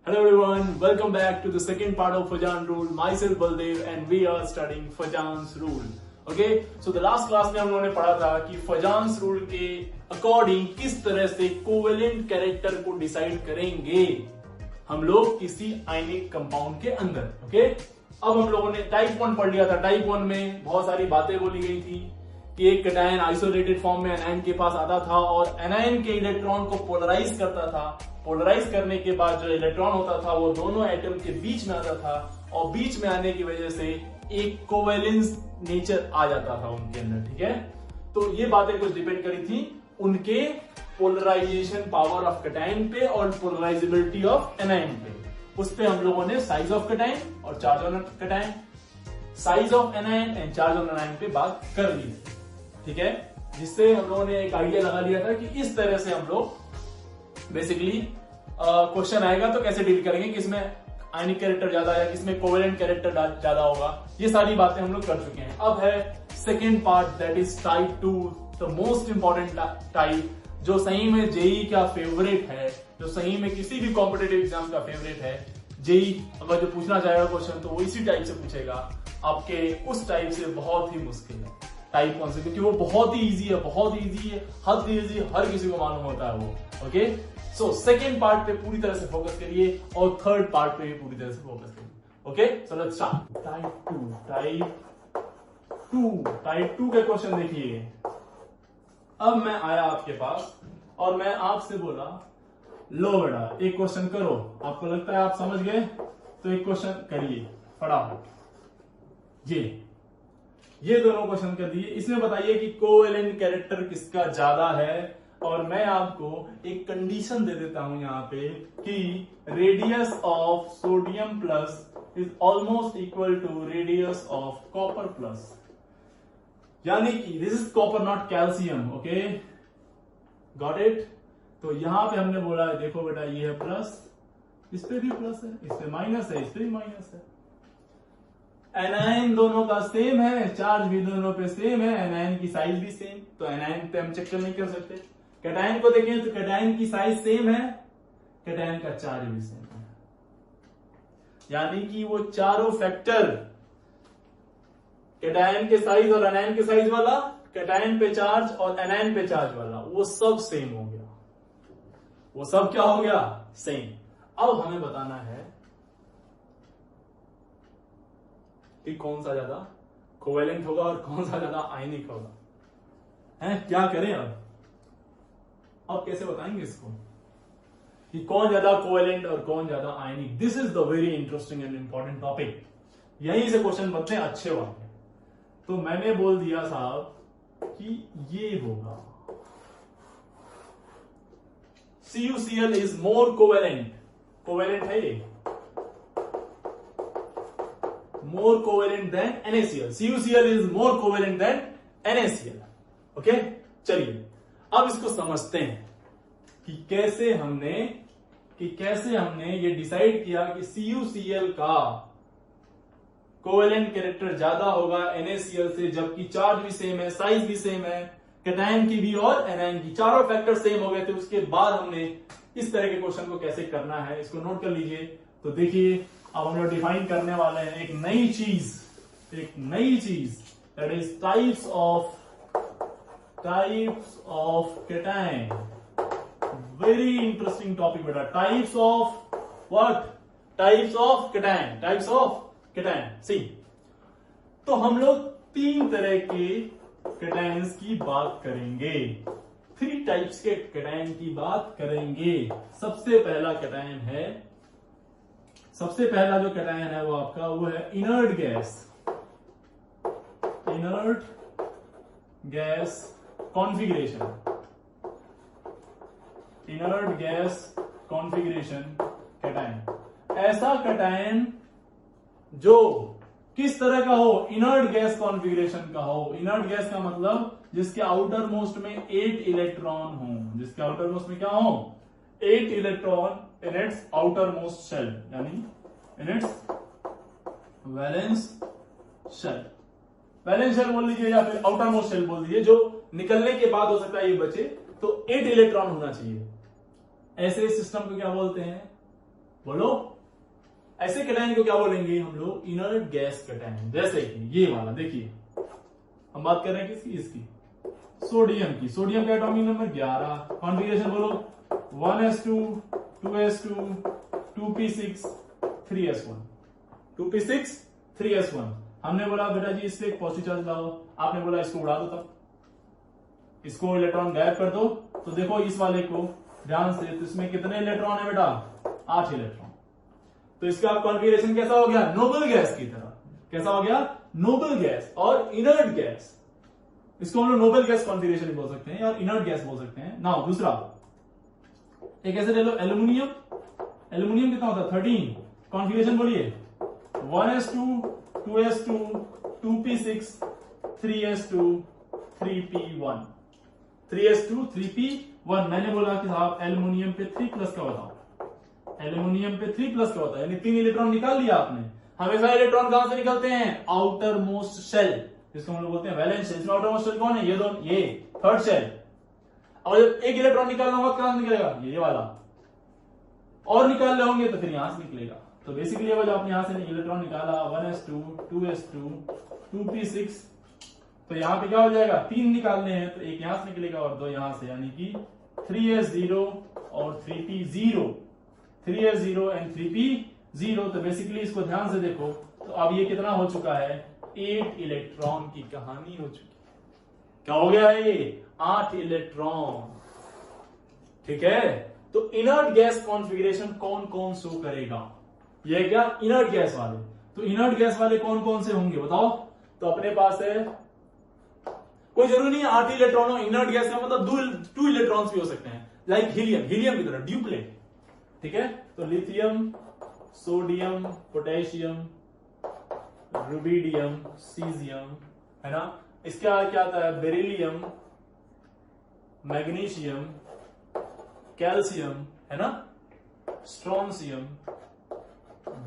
Hello everyone, welcome back to the second part of Fajan rule. Myself Baldev and we are studying Fajan's rule. Okay, so the last class में हम लोगों ने पढ़ा था कि Fajan's rule के according किस तरह से कोवेलेंट कैरेक्टर को डिसाइड करेंगे हम लोग किसी आयनिक कंपाउंड के अंदर. ओके, अब हम लोगों ने टाइप 1 पढ़ लिया था. टाइप 1 में बहुत सारी बातें बोली गई थी कि एक कैटायन आइसोलेटेड फॉर्म में एनायन के पास आता था और एनायन के इलेक्ट्रॉन को पोलराइज करता था. पोलराइज करने के बाद जो इलेक्ट्रॉन होता था वो दोनों एटम के बीच में आता था और बीच में आने की वजह से एक कोवेलेंस नेचर आ जाता था उनके अंदर. ठीक है, तो ये बातें कुछ डिपेंड करी थी उनके पोलराइजेशन पावर ऑफ कैटायन पे और पोलराइजेबिलिटी ऑफ एनायन पे. उस पे हम लोगों ने साइज ऑफ कैटायन और charge on cation, size of anion and charge on anion पे बात कर ली. ठीक है, जिससे हम लोगों ने एक आइडिया लगा लिया था कि इस तरह से हम लोग बेसिकली क्वेश्चन आएगा तो कैसे डील करेंगे, किसमें आयनिक कैरेक्टर ज्यादा है, किसमें कोवेलेंट कैरेक्टर ज्यादा होगा. ये सारी बातें हम लोग कर चुके हैं. अब है second part, that is type 2, the most important type, जो सही में जेई का फेवरेट है, जो सही में किसी भी कॉम्पिटेटिव एग्जाम का फेवरेट है. जेई अगर जो पूछना चाहेगा क्वेश्चन तो वो इसी टाइप से पूछेगा आपके, उस टाइप से बहुत ही मुश्किल है टाइप 1 से, क्योंकि वो बहुत ही इजी है, बहुत इजी है, हद इजी, हर किसी को मालूम होता है वो. ओके, सो सेकेंड पार्ट पे पूरी तरह से फोकस करिए और थर्ड पार्ट पे भी पूरी तरह से फोकस करिए. Okay, so let's start. Type 2 के क्वेश्चन देखिए. अब मैं आया आपके पास और मैं आपसे बोला लो बेटा एक क्वेश्चन करो. आपको लगता है आप समझ गए तो एक क्वेश्चन करिए फटाफट. ये दोनों क्वेश्चन कर दिए. इसमें बताइए कि कोवेलेंट कैरेक्टर किसका ज्यादा है, और मैं आपको एक कंडीशन दे देता हूं यहां पे कि radius of sodium plus is almost equal to radius of copper plus, यानी कि this is copper not calcium. Okay, got it. तो यहां पे हमने बोला देखो बेटा ये है प्लस, इस पे भी प्लस है, इस पे माइनस है, इस पे भी माइनस है. एनायन दोनों का सेम है, चार्ज भी दोनों पे सेम है, एनायन की साइज भी सेम, तो एनायन पे हम चेक नहीं कर सकते. कैटायन को देखें तो कैटायन की साइज सेम है, कैटायन का चार्ज भी सेम है, यानी कि वो चारों फैक्टर कैटायन के साइज और एनायन के साइज वाला, कैटायन पे चार्ज और एनायन पे चार्ज वाला, वो सब सेम हो गया. वो सब क्या हो गया? सेम. अब हमें बताना है कि कौन सा ज्यादा कोवेलेंट होगा और कौन सा ज्यादा आयनिक होगा. है क्या करें अब कैसे बताएंगे इसको कि कौन ज्यादा कोवेलेंट और कौन ज्यादा ionic. This is the very interesting and important topic. यहीं से क्वेश्चन बनते हैं अच्छे वाले. तो मैंने बोल दिया साहब कि ये होगा CuCl is more covalent. Covalent है ये, more covalent than NaCl. CuCl is more covalent than NaCl. Okay, चलिए अब इसको समझते हैं कि कैसे हमने ये डिसाइड किया कि CuCl का कोवेलेंट कैरेक्टर ज्यादा होगा NaCl से, जबकि चार्ज भी सेम है, साइज भी सेम है, कैटायन की भी और एनायन की, चारों फैक्टर सेम हो गए थे. उसके बाद हमने इस तरह के क्वेश्चन को कैसे करना है इसको नोट कर लीजिए. तो देखिए अब हम लोग डिफाइन करने वाले हैं एक नई चीज that is types of cation. Very interesting topic बेटा. Types of what? Types of cation. See, तो हम लोग 3 तरह के कैटायंस की बात करेंगे, 3 टाइप्स के कैटायन की बात करेंगे. सबसे पहला जो कैटायन है वो आपका वो है इनर्ट गैस कॉन्फ़िगरेशन कैटायन. ऐसा कैटायन जो किस तरह का हो? इनर्ट गैस कॉन्फ़िगरेशन का हो. इनर्ट गैस का मतलब जिसके आउटर मोस्ट में 8 इलेक्ट्रॉन हो. जिसके आउटर मोस्ट में क्या हो? 8 electron in its outermost shell, यानी इन इट्स वैलेंस शेल बोल लीजिए या फिर आउटर मोस्ट शेल बोल दीजिए. जो निकलने के बाद हो सकता है ये बचे, तो 8 इलेक्ट्रॉन होना चाहिए. ऐसे सिस्टम को क्या बोलते हैं? बोलो। ऐसे कैटायन को क्या बोलेंगे हम लोग? Inert gas cation. जैसे कि ये वाला देखिए, हम बात कर रहे हैं किसकी? इसकी सोडियम की। सोडियम का एटॉमिक नंबर 11, कॉन्फ़िगरेशन बोलो 1s2 2s2 2p6 3s1 2p6 3s1। हमने बोला बेटा जी इस पे एक पॉजिटिव चार्ज लाओ, आपने बोला इसको उड़ा दो, तब इसको इलेक्ट्रॉन गायब कर दो। तो देखो इस वाले को ध्यान से, तो इसमें कितने इलेक्ट्रॉन है बेटा? 8 इलेक्ट्रॉन। तो इसका कॉन्फ़िगरेशन कैसा हो गया? नोबल गैस की तरह। कैसा हो गया? नोबल गैस और इनर्ट गैस। इसको हम लोग नोबल गैस कॉन्फ़िगरेशन भी बोल सकते हैं और इनर्ट गैस बोल सकते हैं। नाउ दूसरा एक ऐसे ले लो एल्यूमिनियम। एल्यूमिनियम कितना होता है? 13। कॉन्फ़िगरेशन बोलिए 1s2 2s2 2p6 3s2 3p1 3s2 3p1। मैंने बोला कि साहब एल्यूमिनियम पे 3+ का बताओ। एल्यूमिनियम पे 3+ का होता है, यानी 3 इलेक्ट्रॉन निकाल लिया आपने। हमेशा इलेक्ट्रॉन कहां से निकलते हैं? आउटर मोस्ट शेल, जिसको हम लोग बोलते हैं वैलेंस शेल। इसमें आउटर मोस्ट शेल कौन है? ये दोनों, ये थर्ड शेल। और जब एक इलेक्ट्रॉन निकालना होगा कहां से निकलेगा? ये वाला। और निकाल रहे होंगे तो फिर यहां से निकलेगा। तो बेसिकली जब आपने यहां से इलेक्ट्रॉन निकाला 1s2 2s2 2p6, तो यहां पे क्या हो जाएगा? 3 निकालने हैं तो एक यहां से निकलेगा और 2 यहां से, यानी कि 3s0 और 3p0, 3s0 एंड 3p0। तो बेसिकली इसको ध्यान से देखो, तो अब ये कितना हो चुका है? 8 इलेक्ट्रॉन की कहानी हो चुकी। क्या हो गया है ये? 8 इलेक्ट्रॉन। ठीक है, तो इनर्ट गैस कॉन्फ़िगरेशन कौन कौन शो करेगा? ये क्या? इनर्ट गैस वाले। तो इनर्ट गैस वाले कौन कौन से होंगे बताओ? तो अपने पास है, कोई जरूरी नहीं 8 इलेक्ट्रॉन हो। इनर्ट गैस का मतलब 2 इलेक्ट्रॉन्स भी हो सकते हैं, लाइक हीलियम। हीलियम की तरह ड्यूप्लेट। ठीक है, तो lithium, sodium, potassium, rubidium, caesium, है ना। इसके बाद क्या आता है? बेरिलियम, मैग्नीशियम, कैल्शियम, है ना, स्ट्रोंसियम,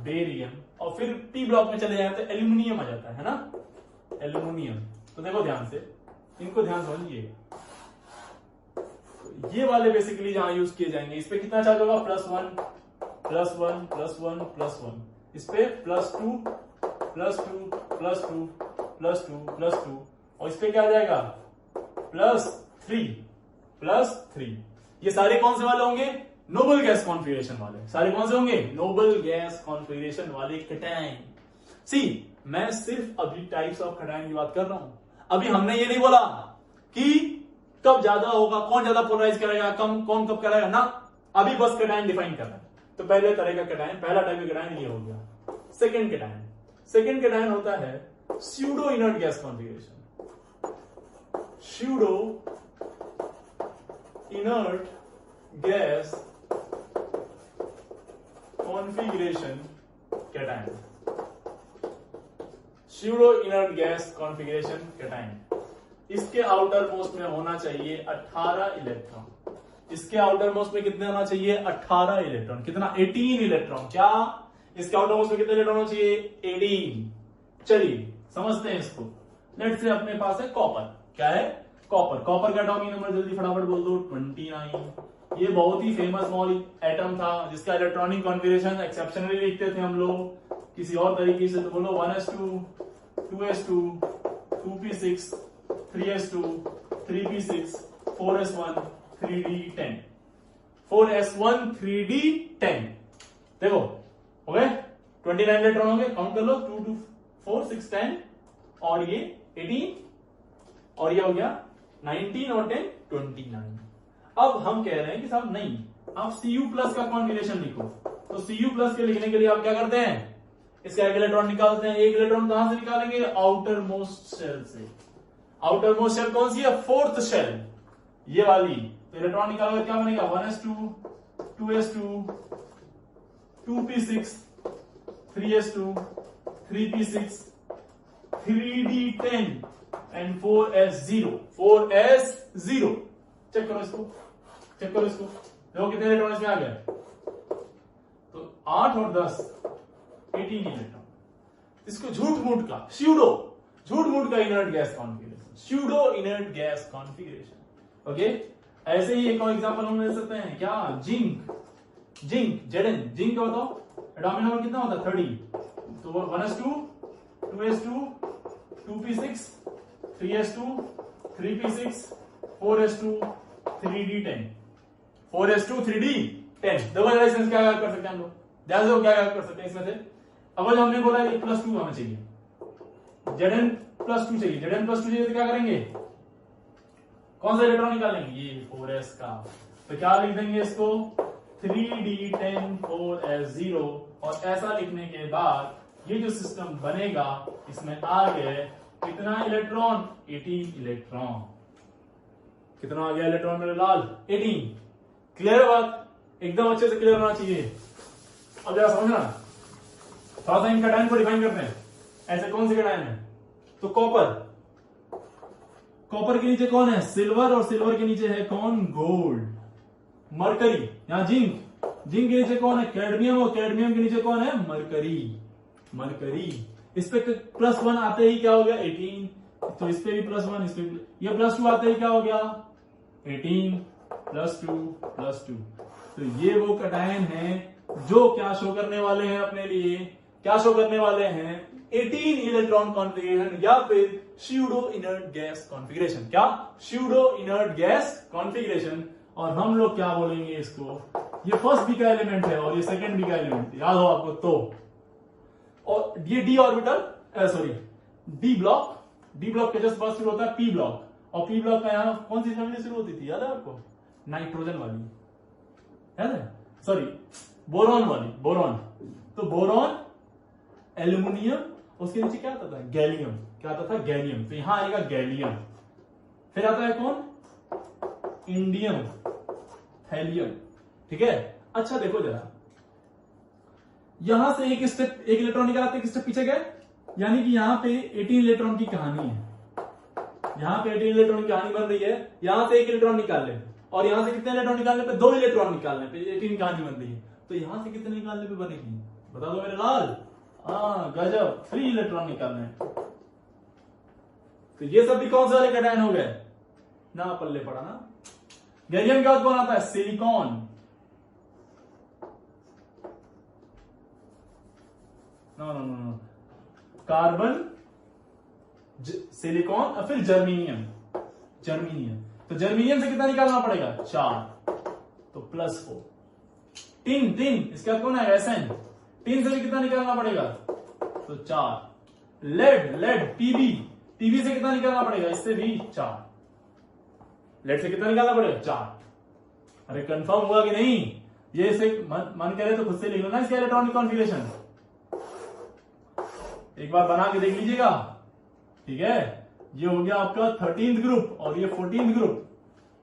बेरियम, और फिर पी ब्लॉक में चले जाए तो एल्यूमिनियम आ जाता है ना, एल्यूमिनियम। तो देखो ध्यान से, इनको ध्यान समझिए। ये वाले बेसिकली जहां यूज किए जाएंगे, इस पे कितना चार्ज होगा? +1 +1 +1 +1। इस पे +2 +2 +2 +2 +2, और इस पे क्या आ जाएगा? +3 ये सारे कौन से वाले होंगे? नोबल गैस कॉन्फ़िगरेशन वाले। सारे कौन से होंगे? नोबल गैस कॉन्फ़िगरेशन वाले कैटायन। सी, मैं सिर्फ अभी टाइप्स ऑफ कैटायन की बात कर रहा हूं। अभी हमने ये नहीं बोला कि कब ज्यादा होगा, कौन ज्यादा पोलराइज करेगा, कम कौन कब करेगा ना। अभी बस कैटायन डिफाइन कर रहे हैं। तो पहले तरह का कैटायन, पहला टाइप का कैटायन ये हो गया। सेकंड कैटायन होता है pseudo inert gas configuration. Pseudo inert gas configuration cation. Pseudo inert gas configuration cation. इसके आउटर मोस्ट में होना चाहिए 18 इलेक्ट्रॉन। इसके आउटर मोस्ट में कितने होना चाहिए? 18 इलेक्ट्रॉन। कितना? 18 इलेक्ट्रॉन। क्या? इसके आउटर मोस्ट में कितने इलेक्ट्रॉन होना चाहिए? 18। चलिए समझते हैं इसको। लेट्स से अपने पास है कॉपर। क्या है? कॉपर। कॉपर का एटॉमिक नंबर जल्दी फटाफट बोल दो। 29। ये बहुत ही फेमस मॉल एटम था जिसका इलेक्ट्रॉनिक कॉन्फ़िगरेशन एक्सेप्शनली लिखते थे हम लोग किसी और तरीके से। तो बोलो 1s2 2s2 2p6 3s2 3p6 4s1 3d10 4s1 3d10। देखो हो गए 29 इलेक्ट्रॉन हो गए। काउंट कर लो 2 2 4 6 10 और ये 18 और ये हो गया 19 और 10 29। अब हम कह रहे हैं कि साहब नहीं, आप Cu+ का कॉन्फ़िगरेशन लिखो। तो Cu+ के लिखने के लिए आप क्या करते हैं? इसका एक इलेक्ट्रॉन निकालते हैं। एक इलेक्ट्रॉन कहां से निकालेंगे? आउटर मोस्ट शेल से। आउटर मोस्ट शेल कौन सी है? 4th शेल, ये वाली। तो इलेक्ट्रॉन निकालोगे क्या बनेगा? 1s2 2s2 2p6 3s2 3p6 3d10 and 4s0 4s0। Check करो इसको, चेक करो इसको। देखो कितने इलेक्ट्रॉन इसमें आ गए? तो 8 और 10 18 इलेक्ट्रॉन। इसको झूठ मूठ का झूठ का inert gas configuration, pseudo inert gas configuration. Okay, ऐसे ही एक और एग्जांपल हम ले सकते हैं। क्या? जिंक। जिंक Zn, जिंक क्या बताओ, एटॉमिक नंबर कितना होता है 30, तो 1s2 2s2 2p6 3s2 3p6 4s2 3d10 4s2 3d10। देखो जरा इसमें क्या कर सकते हैं हम लोग, ध्यान से क्या कर सकते हैं इसमें से। अगर हमने बोला कि +2 हमें चाहिए, Zn +2 चाहिए, Zn +2 चाहिए तो क्या करेंगे, कौन सा इलेक्ट्रॉन निकालेंगे, ये 4s का, तो क्या लिख देंगे इसको 3d10 4s0। और ऐसा लिखने के बाद ये जो सिस्टम बनेगा इसमें आ गए कितना इलेक्ट्रॉन, 18 इलेक्ट्रॉन। कितना आ गया इलेक्ट्रॉन मेरे लाल, 18। क्लियर बात, एकदम अच्छे से क्लियर होना चाहिए। अब जरा समझना, थोड़ा सा इन कैटायन को डिफाइन करते हैं। ऐसे कौन से कैटायन है, तो कॉपर, कॉपर के नीचे कौन है, सिल्वर, और सिल्वर के नीचे है कौन, गोल्ड। मरकरी, यहां जिंक, जिंक के नीचे कौन है, कैडमियम, और कैडमियम के नीचे कौन है, मरकरी, मरकरी। इस पे +1 आते ही क्या हो गया 18, तो इस पे भी +1, इस पे भी, ये +2 आते ही क्या हो गया 18 +2 तो ये वो कैटायन है जो क्या शो करने वाले हैं अपने लिए, क्या शो करने वाले हैं 18 इलेक्ट्रॉन कॉन्फ़िगरेशन या फिर स्यूडो इनर्ट गैस कॉन्फ़िगरेशन। क्या, स्यूडो इनर्ट गैस कॉन्फ़िगरेशन। और हम लोग क्या बोलेंगे इसको, ये फर्स्ट बी का एलिमेंट है और ये सेकंड बी का एलिमेंट, याद हो आपको तो। और ये D orbital, sorry D block, D block के जस्ट बाद शुरू होता है पी ब्लॉक, और पी ब्लॉक का यहां कौन सी फैमिली शुरू होती थी, याद है आपको, नाइट्रोजन वाली, है ना, सॉरी बोरॉन वाली, बोरॉन। तो बोरॉन, एल्यूमिनियम, उसके नीचे क्या आता था, गैलियम, क्या आता था, गैलियम। तो यहां आएगा गैलियम। फिर आता है कौन, इंडियम, हेलियम। ठीक है, अच्छा देखो जरा, यहां से एक स्टेप, एक इलेक्ट्रॉन निकाल आते, एक स्टेप पीछे गए, यानी कि यहां पे 18 इलेक्ट्रॉन की कहानी है, यहां पे 18 इलेक्ट्रॉन की कहानी बन रही है। यहां से एक इलेक्ट्रॉन निकालने पे, और यहां से कितने इलेक्ट्रॉन निकालने पे, 2 इलेक्ट्रॉन निकालने पे 18 कहानी बन रही है। तो यहां से कितने निकालने पे बनेगी, बता दो मेरे लाल, हाँ गजब, 3 इलेक्ट्रॉन निकालने हैं। तो ये सब भी कौन से वाले कैटायन हो गए ना, पल्ले पड़ा ना। गैलियम के बाद कौन आता है, silicon, no no no, carbon, silicon, और फिर जर्मीनियम, जर्मीनियम। तो जर्मीनियम से कितना निकालना पड़ेगा, 4, तो +4। टिन, टिन, इसके बाद कौन है, एसएन, टिन से भी कितना निकालना पड़ेगा, तो 4। लेड, लेड, पीबी, पीबी से कितना निकालना पड़ेगा, इससे भी 4। लेड से कितना निकालना पड़ेगा, 4। अरे कंफर्म हुआ कि नहीं, ये इसे मन करे तो खुद से लिख लो ना इसका इलेक्ट्रॉनिक कॉन्फ़िगरेशन, एक बार बना के देख लीजिएगा। ठीक है, ये हो गया आपका 13th ग्रुप और ये 14th ग्रुप,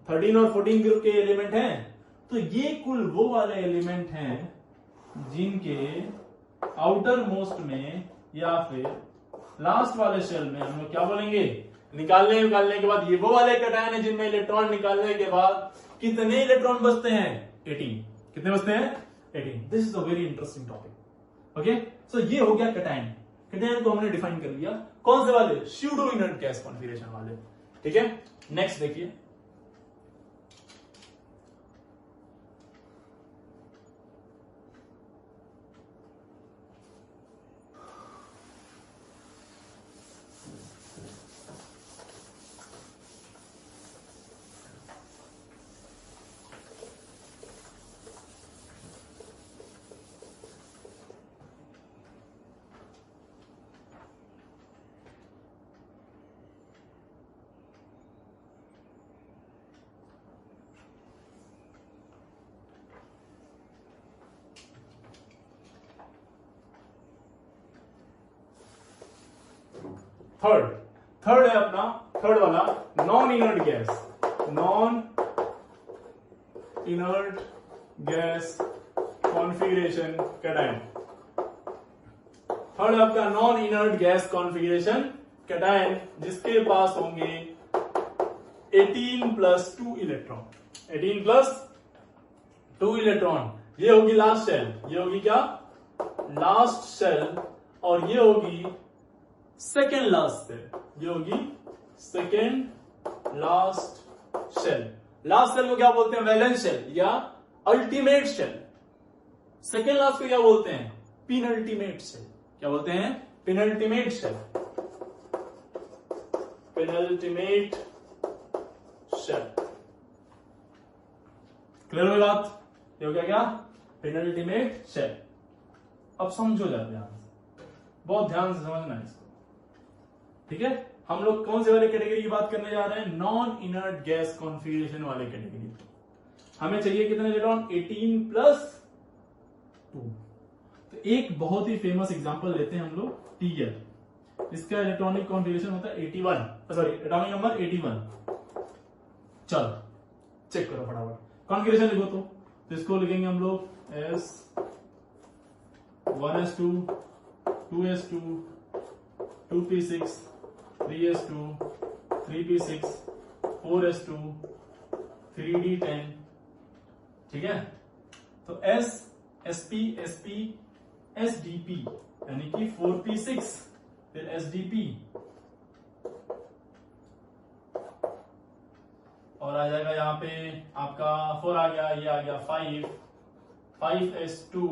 13 और 14 ग्रुप के एलिमेंट हैं। तो ये कुल वो वाले एलिमेंट हैं जिनके आउटर मोस्ट में या फिर लास्ट वाले शेल में हम लोग क्या बोलेंगे, निकालने के बाद ये वो वाले कैटायन है जिनमें इलेक्ट्रॉन निकालने के बाद कितने इलेक्ट्रॉन बचते हैं, 18। कितने बचते हैं, 18। This is a very interesting topic. Okay, so ये हो गया कैटायन। कैटायन को हमने डिफाइन कर लिया, कौन से वाले, स्यूडो इनर्ट गैस कॉन्फ़िगरेशन वाले। ठीक है, नेक्स्ट देखिए, थर्ड है अपना, थर्ड वाला non inert gas, non inert gas configuration cation. Third आपका non inert gas configuration cation, जिसके पास होंगे 18 + 2 इलेक्ट्रॉन, 18 + 2 इलेक्ट्रॉन। ये होगी लास्ट शेल, ये होगी क्या, लास्ट शेल, और ये होगी सेकेंड लास्ट शेल, ये होगी second last shell. Last shell को क्या बोलते हैं, वैलेंस शेल या अल्टीमेट शेल। सेकेंड लास्ट को क्या बोलते हैं? Penultimate shell. क्या बोलते हैं? Penultimate shell. Penultimate shell. Clear हो बात? ये हो गया क्या? Penultimate shell. अब समझो जरा ध्यान से, बहुत ध्यान से समझना है इसको, ठीक है? हम लोग कौन से वाले कैटेगरी की बात करने जा रहे हैं? नॉन इनर्ट गैस कॉन्फिगरेशन वाले कैटेगरी। हमें चाहिए कितने इलेक्ट्रॉन? 18 प्लस 2। तो एक बहुत ही फेमस एग्जांपल लेते हैं हम लोग, टीएल। इसका इलेक्ट्रॉनिक कॉन्फिगरेशन होता है 81, सॉरी एटॉमिक नंबर 81। चलो चेक करो फटाफट, कॉन्फिगरेशन लिखो तो इसको लिखेंगे हम लोग S 1s2 2s2 2p6 3s2 3p6 4s2 3d10, ठीक है? तो S sp sp sdp यानी कि 4p6 फिर sdp और आ जाएगा यहाँ पे आपका 4 आ गया, ये आ गया 5s2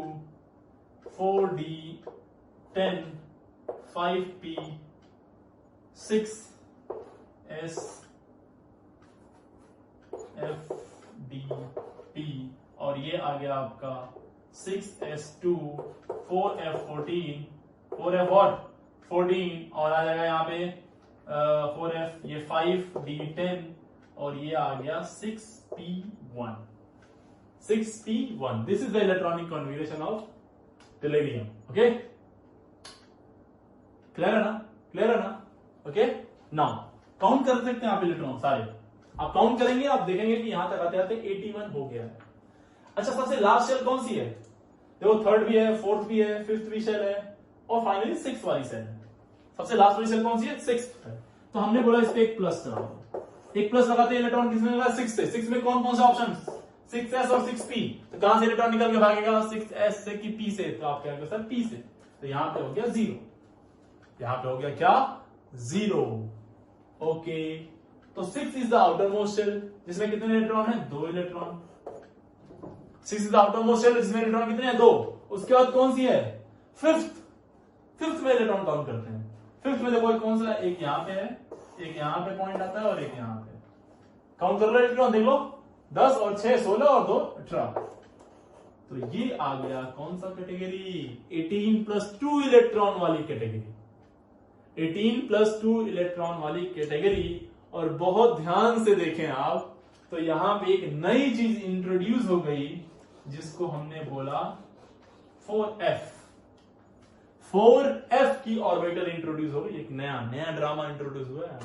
4d10 5p6 sfdp और ये आ गया आपका 6s2 4f14 4f और 14 और आ जाएगा यहाँ पे 4f ये 5d10 और ये आ गया 6p1 6p1। This is the electronic configuration of टेलेरियम। Okay, clear है ना? क्लियर है ना? ओके, नाउ काउंट कर सकते हैं आप इलेक्ट्रॉन सारे। आप काउंट करेंगे, आप देखेंगे कि यहां तक आते आते 81 हो गया है। अच्छा, सबसे लास्ट शेल कौन सी है? देखो, थर्ड भी है, फोर्थ भी है, फिफ्थ भी शेल है और फाइनली सिक्स वाली शेल है। सबसे लास्ट वाली शेल कौन सी है? सिक्स है। तो हमने बोला इस पे एक प्लस लगाओ। एक प्लस लगाते हैं, इलेक्ट्रॉन किसमें लगा? 6 से। 6 में कौन कौन सा ऑप्शन? 6s और 6p। तो कहां से इलेक्ट्रॉन निकल के भागेगा? 6s से कि p से? तो आप क्या करेंगे सर? p से। तो यहां पे हो गया 0, यहां पे हो गया क्या? 0। ओके, तो 6 is the outermost shell जिसमें कितने इलेक्ट्रॉन है? 2 electron. 6 is the outermost shell जिसमें इलेक्ट्रॉन कितने हैं? 2। उसके बाद कौन सी है? फिफ्थ में इलेक्ट्रॉन काउंट करते हैं। फिफ्थ में देखो कौन सा? एक यहां पे है, एक यहां पे पॉइंट आता है और एक यहां पे। काउंट कर लो इलेक्ट्रॉन, देख लो, 10 और 6 16 और 2 18। तो ये आ गया कौन सा कैटेगरी? 18 प्लस 2 इलेक्ट्रॉन वाली कैटेगरी। 18 प्लस 2 इलेक्ट्रॉन वाली कैटेगरी। और बहुत ध्यान से देखें आप, तो यहां पे एक नई चीज इंट्रोड्यूस हो गई जिसको हमने बोला 4f। 4f की ऑर्बिटल इंट्रोड्यूस हो गई। एक नया ड्रामा इंट्रोड्यूस हुआ है,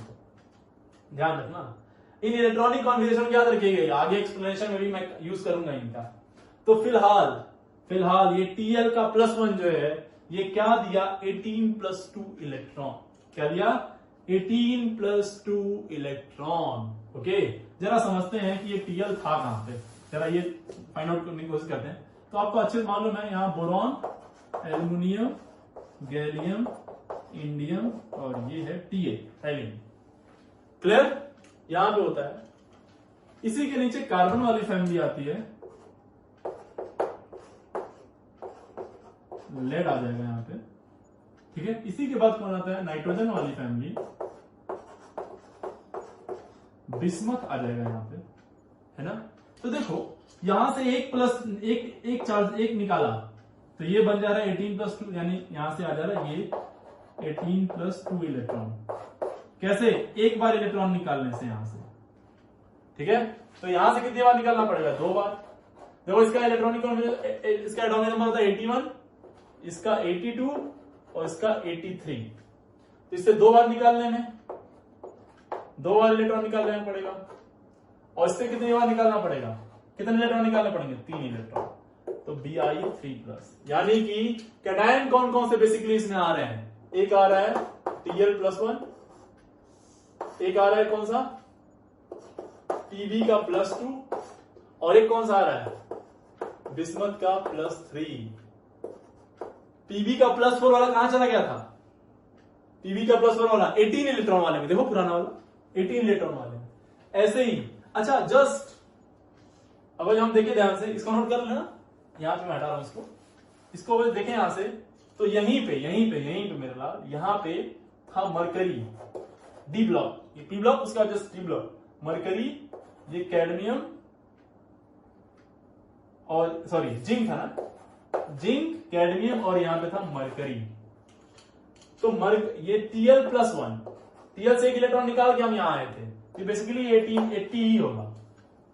ध्यान रखना। इन इलेक्ट्रॉनिक कॉन्फिगरेशन क्या रखे गए, आगे एक्सप्लेनेशन में भी मैं यूज करूंगा इनका। तो फिलहाल ये Tl का +1 जो है, ये क्या दिया? 18 प्लस 2 इलेक्ट्रॉन। क्या दिया? 18 प्लस 2 इलेक्ट्रॉन। ओके, जरा समझते हैं कि ये Tl था कहां पे, जरा ये फाइंड आउट करने की कोशिश करते हैं। तो आपको अच्छे से मालूम है, यहाँ बोरॉन, एल्युमिनियम, गैलियम, इंडियम और ये है Ta, हेलियम। क्लियर? यहां पे होता है। इसी के नीचे कार्बन वाली फैमिली आती है, लेड आ जाएगा यहां पे, ठीक है? इसी के बाद कौन आता है? नाइट्रोजन वाली फैमिली, बिस्मथ आ जाएगा यहां पे, है ना? तो देखो, यहां से एक चार्ज निकाला, तो ये बन जा रहा है 18 प्लस 2, यानी यहां से आ जा रहा है ये 18 प्लस 2 इलेक्ट्रॉन। कैसे? एक बार इलेक्ट्रॉन निकालने से यहां से, ठीक है? तो यहां से कितनी बार निकालना पड़ेगा? 2 बार। देखो, इसका इलेक्ट्रॉनिक कॉन्फिगरेशन, इसका एटॉमिक नंबर होता है 81, इसका 82 और इसका 83। तो इससे 2 बार निकालने में 2 बार इलेक्ट्रॉन निकालना पड़ेगा। और इससे कितनी बार निकालना पड़ेगा? कितने इलेक्ट्रॉन निकालने पड़ेंगे? 3 इलेक्ट्रॉन। तो Bi3+। यानी कि कैटायन कौन कौन से बेसिकली इसमें आ रहे हैं? एक आ रहा है Tl+1, एक आ रहा है कौन सा? Pb का +2 और एक कौन सा आ रहा है? बिस्मथ का +3। Pb का +4 वाला कहां चला गया था? Pb का +4 वाला 18 इलेक्ट्रॉन वाले में, देखो पुराना वाला 18 इलेक्ट्रॉन वाले में। ऐसे ही, अच्छा जस्ट अब हम देखिए ध्यान से, इसको नोट कर लेना, यहां पे मैं हटा रहा हूं इसको। इसको अगर देखें यहां से तो यहीं पे मेरे लाल यहां पे था मरकरी डी ब्लॉक, ये पी ब्लॉक उसका जस्ट डी ब्लॉक, मरकरी, ये कैडमियम और सॉरी जिंक था ना, जिंक कैडमियम और यहां पे था मरकरी। तो ये Tl+1, Tl से एक इलेक्ट्रॉन निकाल के हम यहां आए थे, तो बेसिकली 80 ही होगा।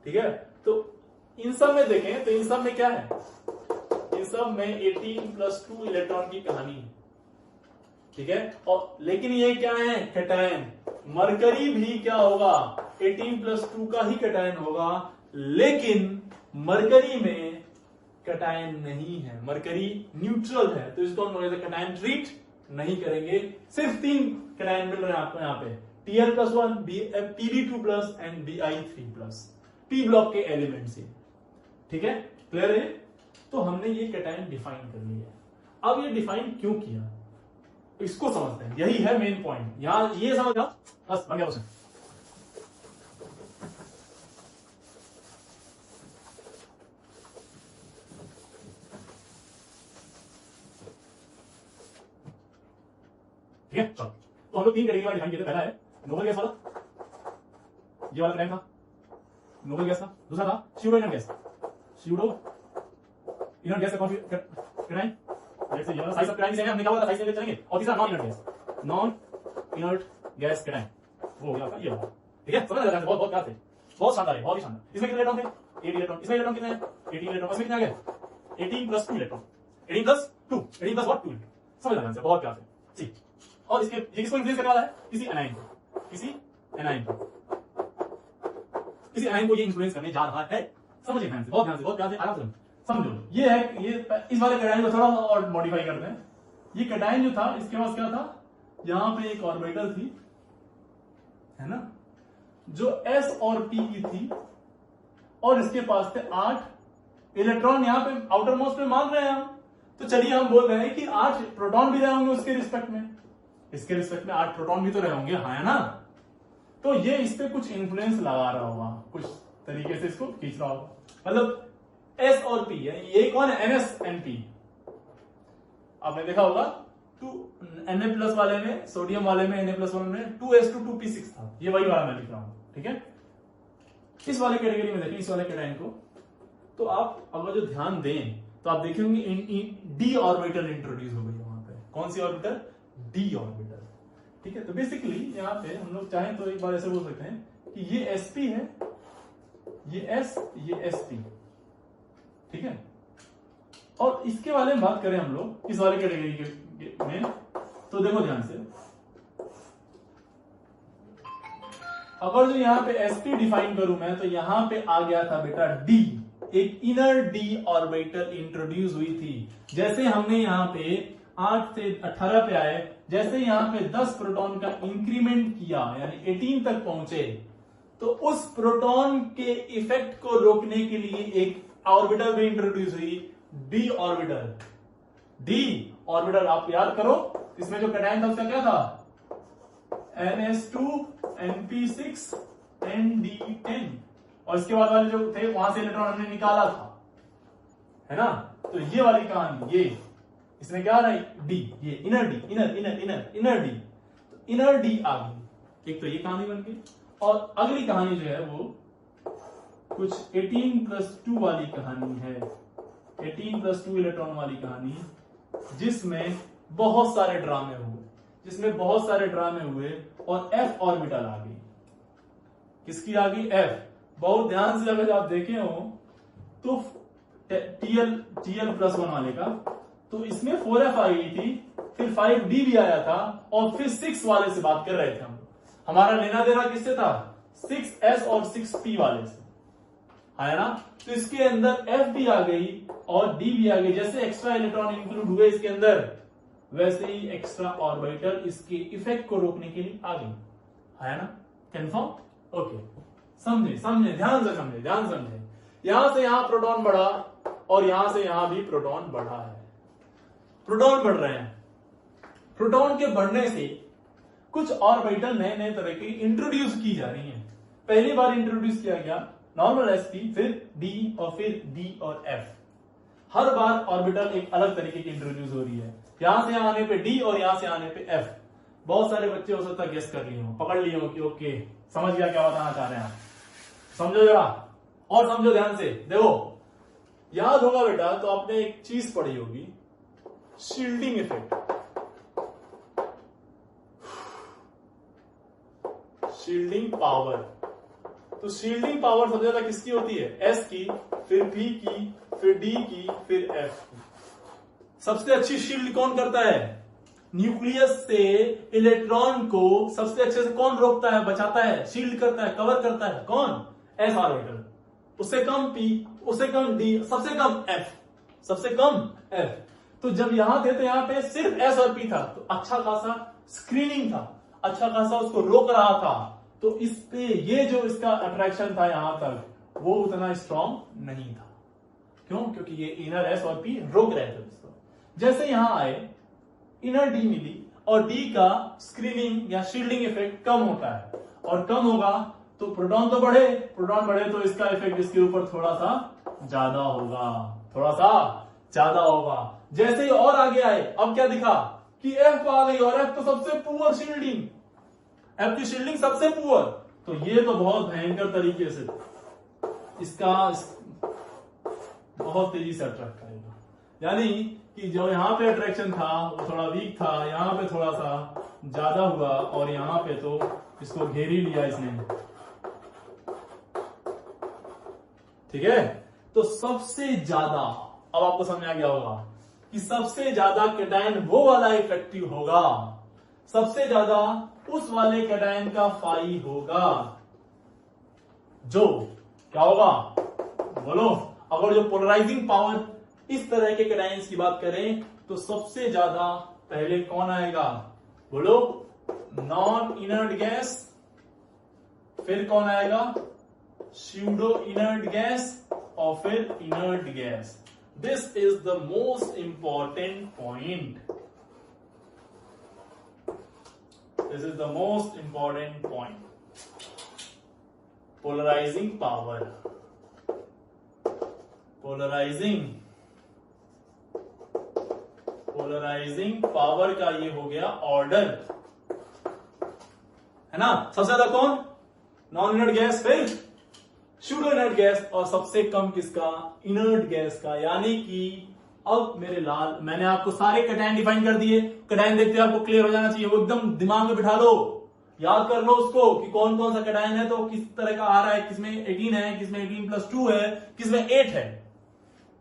ठीक है, तो इन सब में देखें तो इन सब में क्या है, इन सब में 18+2 इलेक्ट्रॉन की कहानी है। ठीक है, और लेकिन ये क्या है, कैटायन। मरकरी भी क्या होगा, 18+2 का ही कैटायन होगा, लेकिन मरकरी में कैटायन नहीं है, मरकरी न्यूट्रल है, तो इसको हम कैटायन ट्रीट नहीं करेंगे। सिर्फ 3 कैटायन मिल रहे हैं आपको यहाँ पे, Tl+1, Pb2+ and Bi3+, P block के एलिमेंट से। ठीक है, क्लियर है। तो हमने ये कैटायन डिफाइन कर लिया। अब ये डिफाइन क्यों किया इसको समझते हैं, यही है मेन पॉइंट। यहां ये समझ आओ, बस बन गया उसे। ठीक है, चलो तो हम लोग 3 कैटेगरी वाला डिफाइन किए थे। पहला है नोबल गैस वाला, ये वाला कैटायन था, नोबल गैस था। दूसरा था pseudo inert gas, pseudo inert gas का कैटायन, लेट्स से ये वाला साइज ऑफ कैटायन से हमने क्या हुआ था, साइज से लेते चलेंगे। और तीसरा non inert gas, non inert gas cation, वो हो गया आपका ये वाला। ठीक है, समझ आ रहा है, बहुत प्यार से, बहुत शानदार है, बहुत ही शानदार। इसमें कितने इलेक्ट्रॉन थे, 8 इलेक्ट्रॉन। इसमें इलेक्ट्रॉन कितने हैं, 18 इलेक्ट्रॉन। इसमें कितने आ गए, 18+2 इलेक्ट्रॉन, 18+2, 18+2 इलेक्ट्रॉन। समझ आ रहा है बहुत प्यार से। ठीक, और इसके ये किसको इन्फ्लुएंस करने वाला है, किसी एनाइन को, किसी एनाइन को, किसी एनाइन को ये इन्फ्लुएंस करने जा रहा है। समझिए ध्यान से, बहुत ध्यान से, बहुत प्यार से, आराम से समझो। ये है, ये इस वाले कैटायन को थोड़ा और मॉडिफाई करते हैं। ये कैटायन जो था, इसके पास क्या था, यहां पे एक ऑर्बिटल थी, है ना, जो S और P की थी, और इसके पास थे 8 इलेक्ट्रॉन। यहां पे आउटर मोस्ट में मान रहे हैं हम, तो चलिए हम बोल रहे हैं कि 8 प्रोटॉन भी रहे होंगे उसके रिस्पेक्ट में, इसके रिस्पेक्ट में 8 प्रोटॉन भी तो रहे होंगे, हाँ है ना। तो ये इस पे कुछ इंफ्लुएंस लगा रहा होगा, कुछ तरीके से इसको खींच रहा होगा। मतलब S और P है, ये कौन है, NS&P। आपने देखा होगा, Na+ वाले में, सोडियम वाले में, Na+ वाले में 2s2 2p6 था, ये वही वाला मैं लिख रहा हूं। ठीक है, इस वाले कैटेगरी में देखें, इस वाले कैटायन को, तो आप अगर जो ध्यान दें तो आप देखेंगे डी ऑर्बिटल इंट्रोड्यूस हो गई वहां पे। कौन सी ऑर्बिटल, डी ऑर्बिटल। ठीक है, तो बेसिकली यहां पे हम लोग चाहें तो एक बार ऐसे बोल सकते हैं कि ये sp है, ये s, ये sp। ठीक है, और इसके बारे में बात करें हम लोग इस वाले कैटेगरी में, तो देखो ध्यान से, अगर जो यहां पे sp डिफाइन करूं मैं, तो यहां पे आ गया था बेटा d, एक इनर डी ऑर्बिटल इंट्रोड्यूस हुई थी। जैसे हमने यहां पे 8 से 18 पे आए, जैसे यहां पे 10 प्रोटॉन का इंक्रीमेंट किया, यानी 18 तक पहुंचे, तो उस प्रोटॉन के इफेक्ट को रोकने के लिए एक ऑर्बिटल भी इंट्रोड्यूस हुई, डी ऑर्बिटल। डी ऑर्बिटल आप याद करो, इसमें जो कैटायन था उसका क्या था, NS2 NP6 ND10, और इसके बाद वाले जो थे वहां से इलेक्ट्रॉन हमने निकाला था, है ना। तो ये वाली कहानी, ये इसमें क्या आ रहा है, डी, ये इनर डी, इनर डी, तो इनर डी आ गई। एक तो ये कहानी बन गई, और अगली कहानी जो है वो कुछ 18+2 वाली कहानी है, 18+2 इलेक्ट्रॉन वाली कहानी, जिसमें बहुत सारे ड्रामे हुए, और F ऑर्बिटल आ गई। किसकी आ गई, F। बहुत ध्यान से अगर आप देखे हो तो Tl+1 वाले का, तो इसमें 4F आ गई थी, फिर 5D भी आया था, और फिर 6 वाले से बात कर रहे थे हम। हमारा लेना देना किससे था, 6S और 6P वाले से, है ना। तो इसके अंदर F भी आ गई और D भी आ गई। जैसे एक्स्ट्रा इलेक्ट्रॉन इंक्लूड हुए इसके अंदर, वैसे ही एक्स्ट्रा ऑर्बिटल इसके इफेक्ट को रोकने के लिए आ गई, है ना। Confirm, okay. समझे, ध्यान समझे। यहां से यहां प्रोटॉन बढ़ा, और यहां से यहां भी प्रोटॉन बढ़ा है, प्रोटॉन बढ़ रहे हैं। प्रोटॉन के बढ़ने से कुछ ऑर्बिटल नए तरह की इंट्रोड्यूस की जा रही हैं। पहली बार इंट्रोड्यूस किया गया नॉर्मल sp, फिर d, और फिर d और f। हर बार ऑर्बिटल एक अलग तरीके की इंट्रोड्यूस हो रही है। यहां से आने पे डी और यहां से आने पे एफ। बहुत सारे बच्चे हो सकता है गेस कर लिए हो, पकड़ लिए हो कि ओके समझ गया क्या बताना चाह रहे हैं आप। समझो जरा और समझो ध्यान से। देखो याद होगा बेटा तो आपने एक चीज पढ़ी होगी, शील्डिंग इफेक्ट। Shielding power. तो शील्डिंग पावर सबसे ज्यादा किसकी होती है? एस की, फिर पी की, फिर डी की, फिर एफ की। सबसे अच्छी शील्ड कौन करता है? न्यूक्लियस से इलेक्ट्रॉन को सबसे अच्छे से कौन रोकता है, बचाता है, शील्ड करता है, कवर करता है? कौन? S orbital. उससे कम पी, उससे कम डी, सबसे कम एफ, सबसे कम एफ। तो जब यहां थे तो यहां पे सिर्फ एस और पी था, तो अच्छा खासा स्क्रीनिंग था, अच्छा खासा उसको रोक रहा था। तो इस पे ये जो इसका अट्रैक्शन था यहां तक वो उतना स्ट्रॉन्ग नहीं था। क्यों? क्योंकि ये इनर एस और पी रोक रहे थे उसको। जैसे यहां आए इनर डी मिली और डी का स्क्रीनिंग या शील्डिंग इफेक्ट कम होता है, और कम होगा तो प्रोटॉन तो बढ़े, प्रोटॉन बढ़े तो इसका इफेक्ट इसके ऊपर थोड़ा सा ज्यादा होगा, थोड़ा सा ज्यादा होगा। जैसे ही और आगे आए अब क्या दिखा कि एफ आ गई, और एफ तो सबसे पुअर शील्डिंग, एफ की शील्डिंग सबसे पुअर। तो ये तो बहुत भयंकर तरीके से इसका बहुत तेजी से अट्रैक्ट करेगा। यानी कि जो यहां पे अट्रैक्शन था वो थोड़ा वीक था, यहां पे थोड़ा सा ज्यादा हुआ, और यहां पे तो इसको घेर ही लिया इसने। ठीक है, तो सबसे ज्यादा, अब आपको समझ आ गया होगा कि सबसे ज्यादा कैटायन वो वाला इफेक्टिव होगा, सबसे ज्यादा उस वाले कैटायन का फाई होगा जो क्या होगा बोलो। अगर जो पोलराइजिंग पावर इस तरह के कैटायंस की बात करें तो सबसे ज्यादा पहले कौन आएगा बोलो? नॉन इनर्ट गैस, फिर कौन आएगा? स्यूडो इनर्ट गैस, और फिर inert gas. This is the most important point, this is the most important point. Polarising power, polarising power का ये हो गया ऑर्डर, है ना। सबसे ज्यादा कौन? नॉन इनर्ट गैस, फिर स्यूडो इनर्ट गैस, और सबसे कम किसका? इनर्ट गैस का। यानी कि अब मेरे लाल मैंने आपको सारे कैटायन डिफाइन कर दिए। कैटायन देखते आपको क्लियर हो जाना चाहिए, वो एकदम दिमाग में बिठा लो, याद कर लो उसको कि कौन कौन सा कैटायन है, तो किस तरह का आ रहा है, किसमें 18 है, किसमें 18+2 है, किसमें 8 है।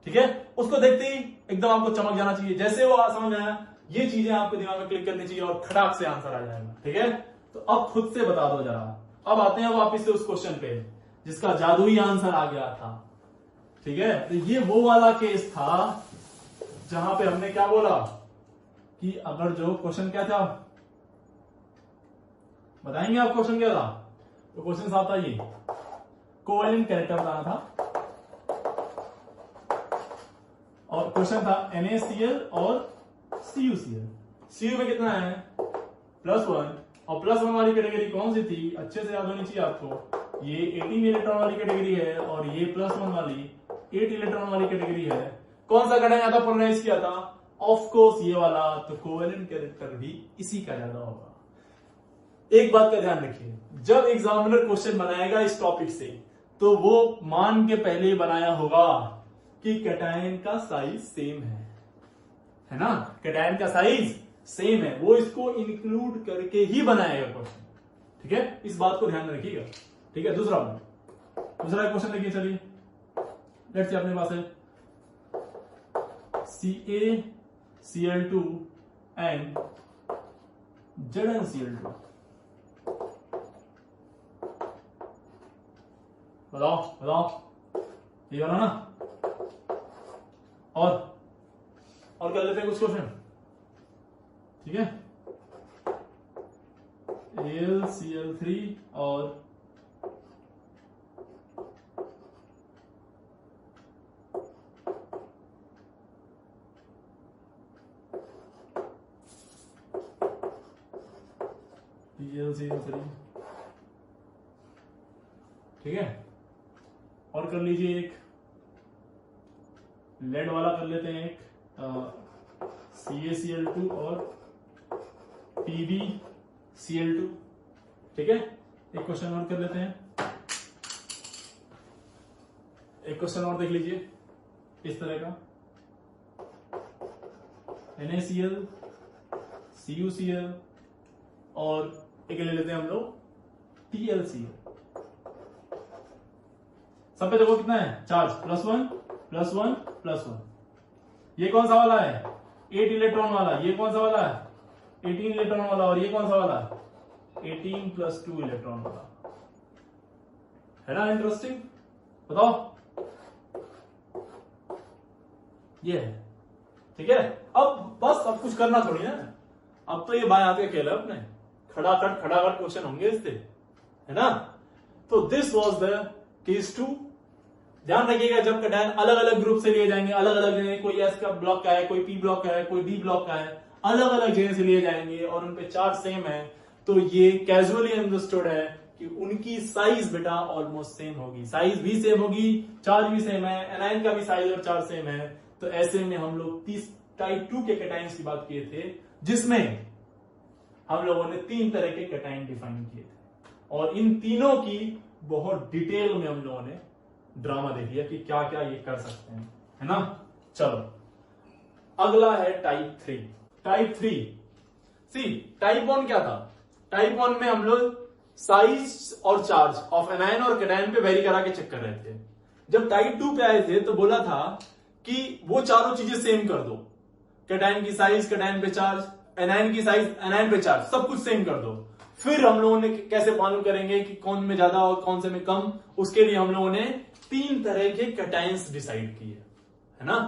ठीक है, उसको देखते ही एकदम आपको चमक जाना चाहिए। जैसे वो समझ आया, ये चीजें आपके दिमाग में क्लिक करनी चाहिए और खटाक से आंसर आ जाएगा। ठीक है, तो अब खुद से बता दो जरा। अब आते हैं वापिस से उस क्वेश्चन पे जिसका जादुई आंसर आ गया था। ठीक है, तो ये वो वाला केस था जहां पे हमने क्या बोला कि अगर जो क्वेश्चन क्या था बताएंगे आप? क्वेश्चन क्या था? तो क्वेश्चन साहब था ये, कोवेलेंट कैरेक्टर बताना था, और क्वेश्चन था NaCl और CuCl। Cu में कितना है? +1, और +1 वाली कैटेगरी कौन सी थी? अच्छे से याद होनी चाहिए आपको। ये 18 इलेक्ट्रॉन वाली कैटेगरी है, और ये +1 वाली 8 इलेक्ट्रॉन वाली कैटेगरी है। कौन सा कैटायन ज्यादा पोलराइज किया था? ऑफ कोर्स ये वाला। तो कोवेलेंट कैरेक्टर भी इसी का ज्यादा होगा। एक बात का ध्यान रखिए, जब एग्जामिनर क्वेश्चन बनाएगा इस टॉपिक से तो वो मान के पहले बनाया होगा कि कैटायन का साइज सेम है ना, कैटायन का साइज सेम है, वो इसको इंक्लूड करके ही बनाएगा क्वेश्चन। ठीक है, इस बात को ध्यान में रखिएगा। ठीक है, दूसरा क्वेश्चन देखिए, चलिए लेट्स से अपने पास है CaCl2 एंड ZnCl2। बताओ ये वाला ना, और कर लेते हैं कुछ क्वेश्चन। ठीक है, AlCl3 और PlCl3। ठीक है, और कर लीजिए एक लेड वाला कर लेते हैं एक CaCl2 और PbCl2। ठीक है, एक क्वेश्चन और कर लेते हैं, एक क्वेश्चन और देख लीजिए इस तरह का, NaCl, CuCl और एक ले लेते हैं हम लोग TlCl। सब पे देखो कितना है चार्ज, +1 +1 +1। ये कौन सा वाला है 8 इलेक्ट्रॉन वाला, ये कौन सा वाला है 18 इलेक्ट्रॉन वाला, और ये कौन सा वाला 18 + 2 इलेक्ट्रॉन वाला, है ना इंटरेस्टिंग। बताओ, ये है। ठीक है, अब बस अब कुछ करना थोड़ी ना, अब तो ये बाएं हाथ का खेल है अपने, खड़ाखट क्वेश्चन होंगे इससे, है ना। तो दिस वाज द केस 2। ध्यान रखिएगा जब कैटायन अलग अलग ग्रुप से लिए जाएंगे, अलग अलग जगह, कोई एस का ब्लॉक का है, कोई पी ब्लॉक का है, कोई डी ब्लॉक का है, अलग अलग जगह से लिए जाएंगे और उनपे चार्ज सेम है, तो ये कैजुअली अंडरस्टूड है कि उनकी साइज बेटा ऑलमोस्ट सेम होगी, साइज भी सेम होगी, चार्ज भी सेम है, एनायन का भी साइज और चार्ज सेम है। तो ऐसे में हम लोग टाइप 2 के कैटायंस की बात किए थे, जिसमें हम लोगों ने 3 तरह के कैटायन डिफाइन किए थे, और इन तीनों की बहुत डिटेल में हम लोगों ने ड्रामा देख लिया कि क्या क्या ये कर सकते हैं, है ना। चलो अगला है टाइप 3। टाइप 3 सी, टाइप 1 क्या था, टाइप 1 में हम लोग साइज और चार्ज ऑफ एनायन और कैटायन पे वेरी करा के चेक कर रहे थे। जब टाइप 2 पे आए थे तो बोला था कि वो चारों चीजें सेम कर दो, कैटायन की साइज कैटायन पे चार्ज, एनायन की साइज एनायन पे चार्ज, सब कुछ सेम कर दो। फिर हम लोगों ने कैसे मालूम करेंगे कि कौन में ज्यादा और कौन से में कम, उसके लिए हम लोगों ने 3 तरह के कैटायंस डिसाइड किए, है ना।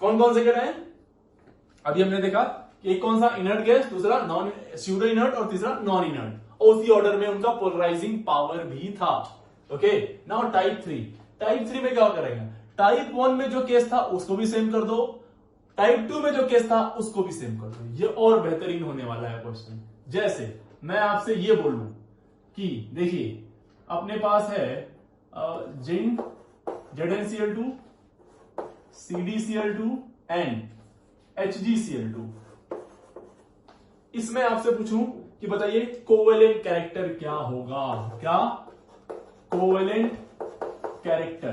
कौन कौन से कैटायन, अभी हमने देखा कि एक कौन सा इनर्ट गैस, दूसरा नॉन स्यूडो इनर्ट और तीसरा नॉन इनर्ट, और उसी ऑर्डर में उनका पोलराइजिंग पावर भी था। Okay, now type 3। टाइप 3 में क्या करेंगे, टाइप 1 में जो केस था उसको भी सेम कर दो, टाइप 2 में जो केस था उसको भी सेम कर दो। ये और बेहतरीन होने वाला है क्वेश्चन। जैसे मैं आपसे ये बोलूं कि देखिए अपने पास है zinc, ZnCl2, CdCl2 and HgCl2। इसमें आपसे पूछूं कि बताइए कोवेलेंट कैरेक्टर क्या होगा, क्या कोवेलेंट कैरेक्टर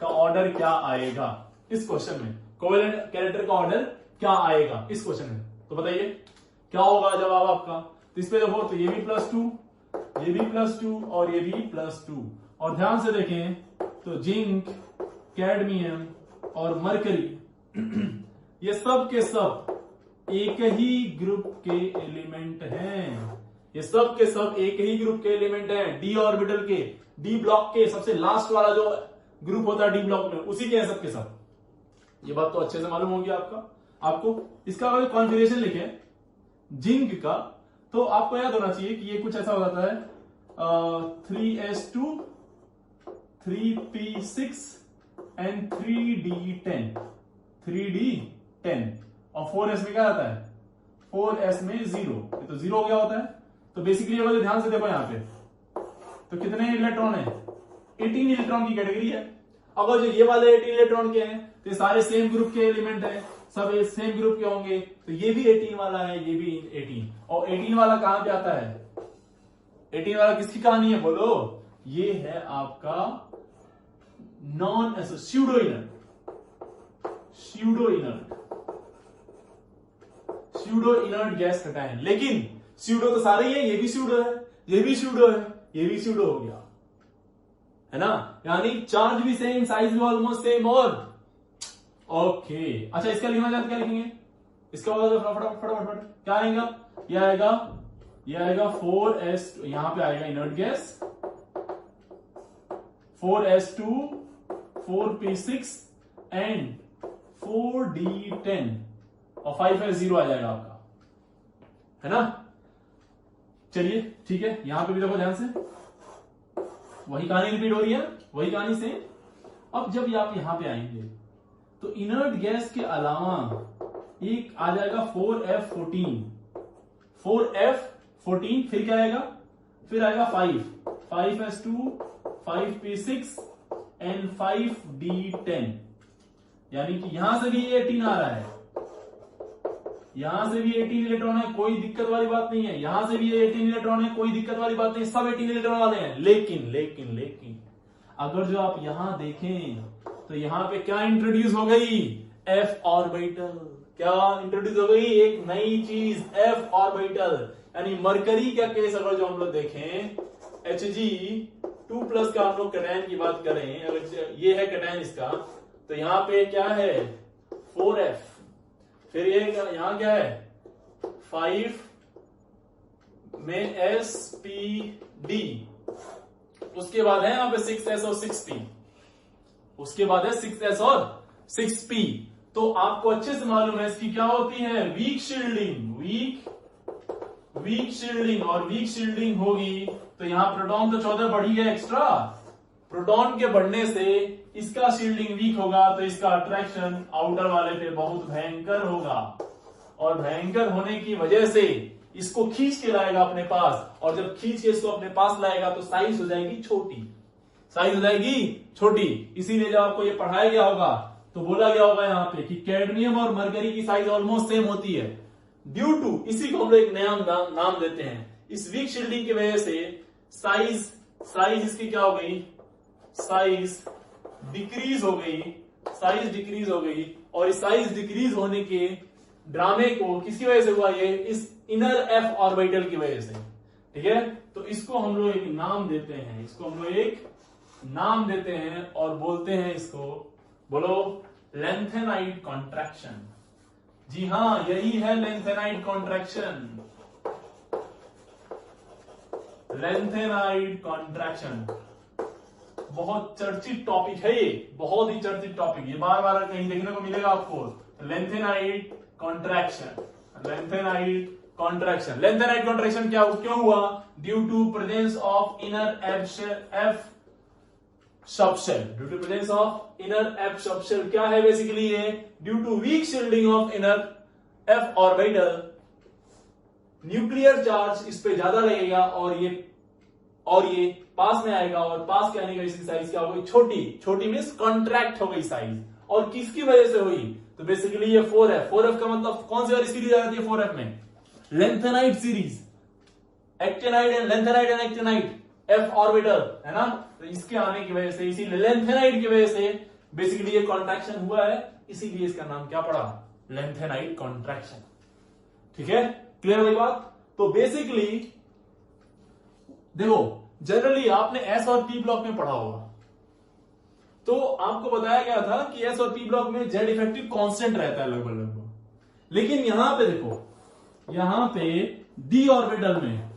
का ऑर्डर क्या आएगा इस क्वेश्चन में, कोवेलेंट कैरेक्टर का ऑर्डर क्या आएगा इस क्वेश्चन में, तो बताइए क्या होगा जवाब आपका। तो इस पे देखो, तो ये भी +2, ये भी +2 और ये भी +2, और ध्यान से देखें तो जिंक, कैडमियम और मरकरी ये सब के सब एक ही ग्रुप के एलिमेंट हैं, ये सब के सब एक ही ग्रुप के एलिमेंट हैं, डी ऑर्बिटल के, डी ब्लॉक के सबसे लास्ट वाला जो ग्रुप होता है डी ब्लॉक में, उसी के हैं सब के सब। ये बात तो अच्छे से मालूम होगी आपको। इसका अगर कॉन्फ़िगरेशन लिखे जिंक का, तो आपको याद होना चाहिए कि ये कुछ ऐसा हो जाता है 3s2 3p6 एंड 3d10 और 4s में क्या आता है, 4s में 0, ये तो 0 हो गया होता है। तो बेसिकली अगर ध्यान से देखो यहां पे तो कितने इलेक्ट्रॉन है, 18 इलेक्ट्रॉन की कैटेगरी है। अगर जो ये वाले 18 इलेक्ट्रॉन के हैं तो ये सारे सेम ग्रुप के एलिमेंट हैं, सब सेम ग्रुप के होंगे, तो ये भी 18 वाला है, ये भी 18। और 18 वाला कहां पे आता है, 18 वाला किसकी कहानी है बोलो, ये है आपका non pseudo inert, pseudo inert gas cation. लेकिन स्यूडो तो सारे ही है, ये भी स्यूडो है, ये भी स्यूडो है, ये भी स्यूडो हो गया, है ना। यानी चार्ज भी सेम, साइज भी ऑलमोस्ट सेम। और ओके अच्छा, इसका लिखना चाहते क्या लिखेंगे, इसका फटाफट क्या आएगा, ये आएगा 4s, यहां पे आएगा inert gas 4s2 4p6 and 4d10 और 5s0 आ जाएगा आपका, है ना। चलिए ठीक है, यहां पे भी देखो ध्यान से, वही कहानी रिपीट हो रही है, वही कहानी से। अब जब आप यहां पे आएंगे तो इनर्ट गैस के अलावा एक आ जाएगा 4f14, फिर क्या आएगा, फिर आएगा 5s2 5p6 एंड 5d10। यानी कि यहां से भी 18 आ रहा है, यहां से भी 18 इलेक्ट्रॉन है, कोई दिक्कत वाली बात नहीं है, यहां से भी 18 इलेक्ट्रॉन है, कोई दिक्कत वाली बात नहीं, सब 18 इलेक्ट्रॉन वाले हैं। लेकिन लेकिन लेकिन अगर जो आप यहां देखें तो यहां पे क्या इंट्रोड्यूस हो गई, एफ ऑर्बिटल। क्या इंट्रोड्यूस हो गई, एक नई चीज, एफ ऑर्बिटल। यानी मरकरी का केस अगर जो हम लोग देखें, Hg2+ का हम लोग कैटायन की बात करें, अगर ये है कैटायन इसका, तो यहां पे क्या है 4f, फिर ये यहां क्या है 5 में sp_d, उसके बाद है यहां पे 6s और 6p, उसके बाद है 6s और 6p। तो आपको अच्छे से मालूम है इसकी क्या होती है, वीक शील्डिंग, वीक शील्डिंग, और वीक शील्डिंग होगी तो यहां प्रोटॉन तो 14 बढ़ ही गया एक्स्ट्रा, प्रोटॉन के बढ़ने से इसका शील्डिंग वीक होगा, तो इसका अट्रैक्शन आउटर वाले पे बहुत भयंकर होगा, और भयंकर होने की वजह से इसको खींच के लाएगा अपने पास, और जब खींच के इसको अपने पास लाएगा तो साइज हो जाएगी छोटी, साइज हो जाएगी छोटी। इसीलिए जब आपको ये पढ़ाया गया होगा तो बोला गया होगा यहाँ पे कि कैडमियम और मरकरी की साइज ऑलमोस्ट सेम होती है, ड्यू टू, इसी को हम लोग एक नया नाम देते हैं, इस वीक शील्डिंग की वजह से साइज इसकी क्या हो गई, साइज डिक्रीज हो गई, साइज डिक्रीज हो गई। और इस साइज डिक्रीज होने के ड्रामे को किसकी वजह से हुआ, ये इस इनर एफ ऑर्बिटल की वजह से, ठीक है। तो इसको हम लोग एक नाम देते हैं, इसको हम लोग एक नाम देते हैं और बोलते हैं इसको, बोलो, लेंथेनाइड कॉन्ट्रैक्शन। जी हां, यही है लेंथेनाइड कॉन्ट्रैक्शन, लेंथेनाइड कॉन्ट्रैक्शन। बहुत चर्चित टॉपिक है ये, बहुत ही चर्चित टॉपिक, ये बार बार कहीं देखने को मिलेगा आपको। Lanthanide contraction, lanthanide contraction, lanthanide contraction क्या क्यों हुआ, due to presence of inner f subshell, due to presence of inner f subshell. क्या है बेसिकली ये, due to weak shielding of inner f orbital, nuclear charge इस पे ज्यादा लगेगा और ये पास में आएगा, और पास के आने की वजह से साइज क्या हो गई, छोटी, छोटी मीन्स कॉन्ट्रैक्ट हो गई साइज। और किसकी वजह से हुई, तो बेसिकली ये 4f, 4f का मतलब कौन सी वाली सीरीज आ जाती है 4f में, lanthanide series, actinide and lanthanide and actinide F orbital, है ना। तो इसके आने की वजह से, इसी लेंथेनाइड की वजह से बेसिकली ये कॉन्ट्रैक्शन हुआ है, इसीलिए इसका नाम क्या पड़ा, लेंथेनाइड कॉन्ट्रैक्शन। ठीक है, क्लियर हुई बात। तो बेसिकली देखो, जनरली आपने एस और पी ब्लॉक में पढ़ा होगा, तो आपको बताया गया था कि एस और पी ब्लॉक में जेड इफेक्टिव कांस्टेंट रहता है लगभग लगभग, लेकिन यहां पे देखो, यहां पे डी ऑर्बिटल में,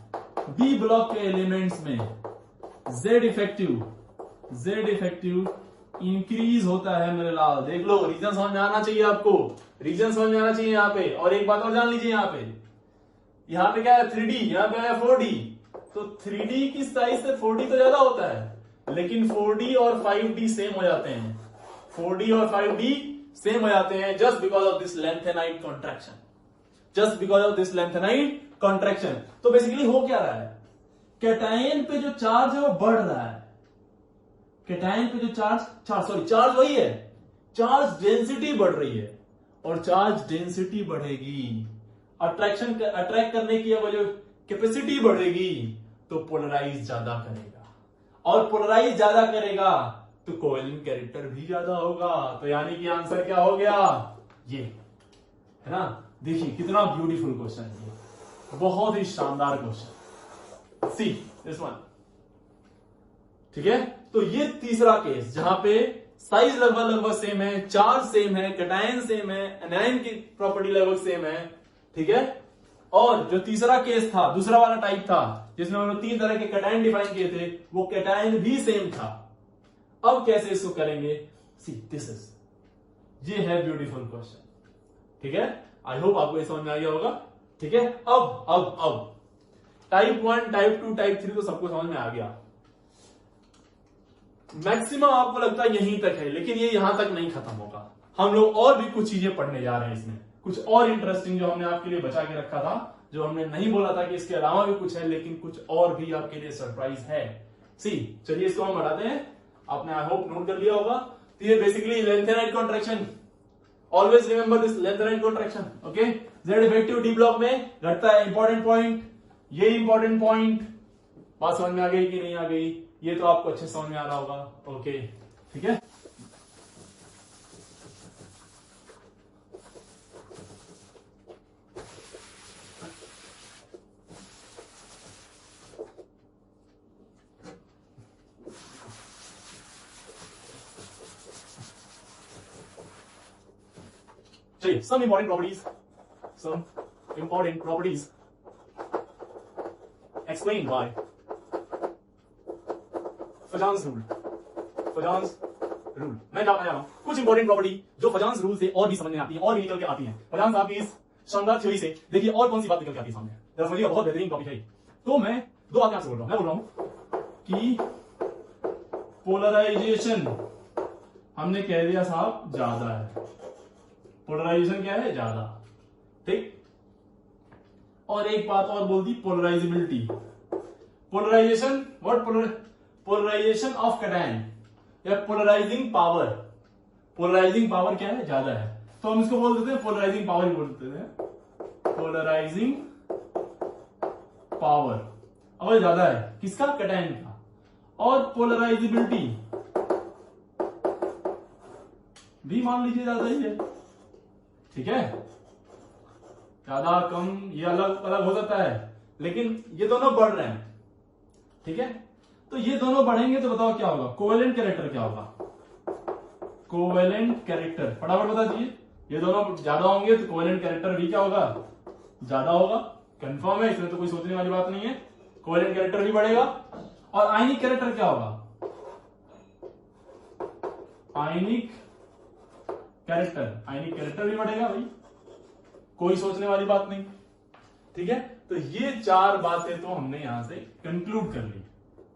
डी ब्लॉक के एलिमेंट्स में जेड इफेक्टिव इंक्रीज होता है मेरे लाल। देख लो, रीजन समझ में आना चाहिए आपको, रीजन समझ में आना चाहिए यहाँ पे। और एक बात और जान लीजिए, यहाँ पे क्या है 3D, यहाँ पे है 4D। तो 3D की साइज से 4D तो ज्यादा होता है, लेकिन 4D और 5D सेम हो जाते हैं, 4D और 5D सेम हो जाते हैं just because of this lanthanide contraction, just because of this lanthanide contraction. तो बेसिकली हो क्या रहा है, कैटायन पे जो चार्ज है वो बढ़ रहा है, कैटायन पे जो चार्ज वही है, चार्ज डेंसिटी बढ़ रही है, और चार्ज डेंसिटी बढ़ेगी, अट्रैक्ट करने की जो कैपेसिटी बढ़ेगी, तो पोलराइज ज्यादा करेगा, और पोलराइज ज्यादा करेगा तो कोवेलेंट कैरेक्टर भी ज्यादा होगा। तो यानी कि आंसर क्या हो गया, ये है ना। देखिए कितना ब्यूटीफुल क्वेश्चन है, बहुत ही शानदार क्वेश्चन। सी दिस वन, ठीक है। तो ये तीसरा केस जहां पे साइज लगभग सेम है, चार्ज सेम है, कैटायन सेम है, एनायन की प्रॉपर्टी लगभग सेम है, ठीक है। और जो तीसरा केस था, दूसरा वाला टाइप था, जिसमें उन्होंने 3 तरह के कैटायन डिफाइन किए थे, वो कैटायन भी सेम था। अब कैसे इसको करेंगे, सी दिस इज, ये है ब्यूटीफुल क्वेश्चन, ठीक है। आई होप आपको ये समझ में आ गया होगा, ठीक है। अब टाइप 1, टाइप 2, टाइप 3 तो सबको समझ में आ गया, मैक्सिमम आपको लगता है यहीं तक है, लेकिन ये यहां तक नहीं खत्म होगा। हम लोग और भी कुछ चीजें पढ़ने जा रहे हैं इसमें, कुछ और इंटरेस्टिंग जो हमने आपके लिए बचा के रखा था, जो हमने नहीं बोला था कि इसके अलावा भी कुछ है, लेकिन कुछ और भी आपके लिए सरप्राइज है। सी चलिए इसको हम बढ़ाते हैं, आपने आई होप नोट कर लिया होगा। तो ये basically lanthanide contraction always remember this left right contraction. Okay, Z effective D block में घटता है. इंपॉर्टेंट पॉइंट, ये इंपॉर्टेंट पॉइंट. बात समझ में आ गई कि नहीं आ गई? ये तो आपको अच्छे समझ में आ रहा होगा. ओके, ठीक है. चलिए, some important properties explained by फजान्स rule. मैं क्या रहा हूं, कुछ इंपॉर्टेंट प्रॉपर्टी जो फजान्स रूल से और भी समझ में आती है और भी निकल के आती है. फजान्स साहब की इस शानदार थ्योरी से देखिए और कौन सी बात निकल के आती है सामने. जरा समझिए, बहुत बेहतरीन टॉपिक है. तो मैं दो बातें आपसे बोल रहा हूं. मैं बोल रहा हूं कि पोलराइजेशन हमने कह दिया साहब ज्यादा है. पोलराइजेशन क्या है? ज्यादा. ठीक. और एक बात और बोल दी, polarisability. Polarisation polarisation of cation या पोलराइजिंग पावर. पोलराइजिंग पावर क्या है? ज्यादा है. तो हम इसको बोल देते हैं पोलराइजिंग पावर ही बोल देते हैं. पोलराइजिंग पावर और ज्यादा है किसका? कैटायन का. और पोलराइजेबिलिटी भी मान लीजिए ज्यादा ही है. ठीक है, ज्यादा कम ये अलग अलग हो सकता है, लेकिन ये दोनों बढ़ रहे हैं. ठीक है, तो ये दोनों बढ़ेंगे तो बताओ क्या होगा? कोवेलेंट कैरेक्टर क्या होगा? कोवेलेंट कैरेक्टर फटाफट बता दीजिए. ये दोनों ज्यादा होंगे तो कोवेलेंट कैरेक्टर भी क्या होगा? ज्यादा होगा. कंफर्म है, इसमें तो कोई सोचने वाली बात नहीं है. कोवेलेंट कैरेक्टर भी बढ़ेगा. और आयनिक कैरेक्टर क्या होगा? आयनिक कैरेक्टर भी बढ़ेगा भाई. कोई सोचने वाली बात नहीं. ठीक है, तो ये चार बातें तो हमने यहां से कंक्लूड कर ली.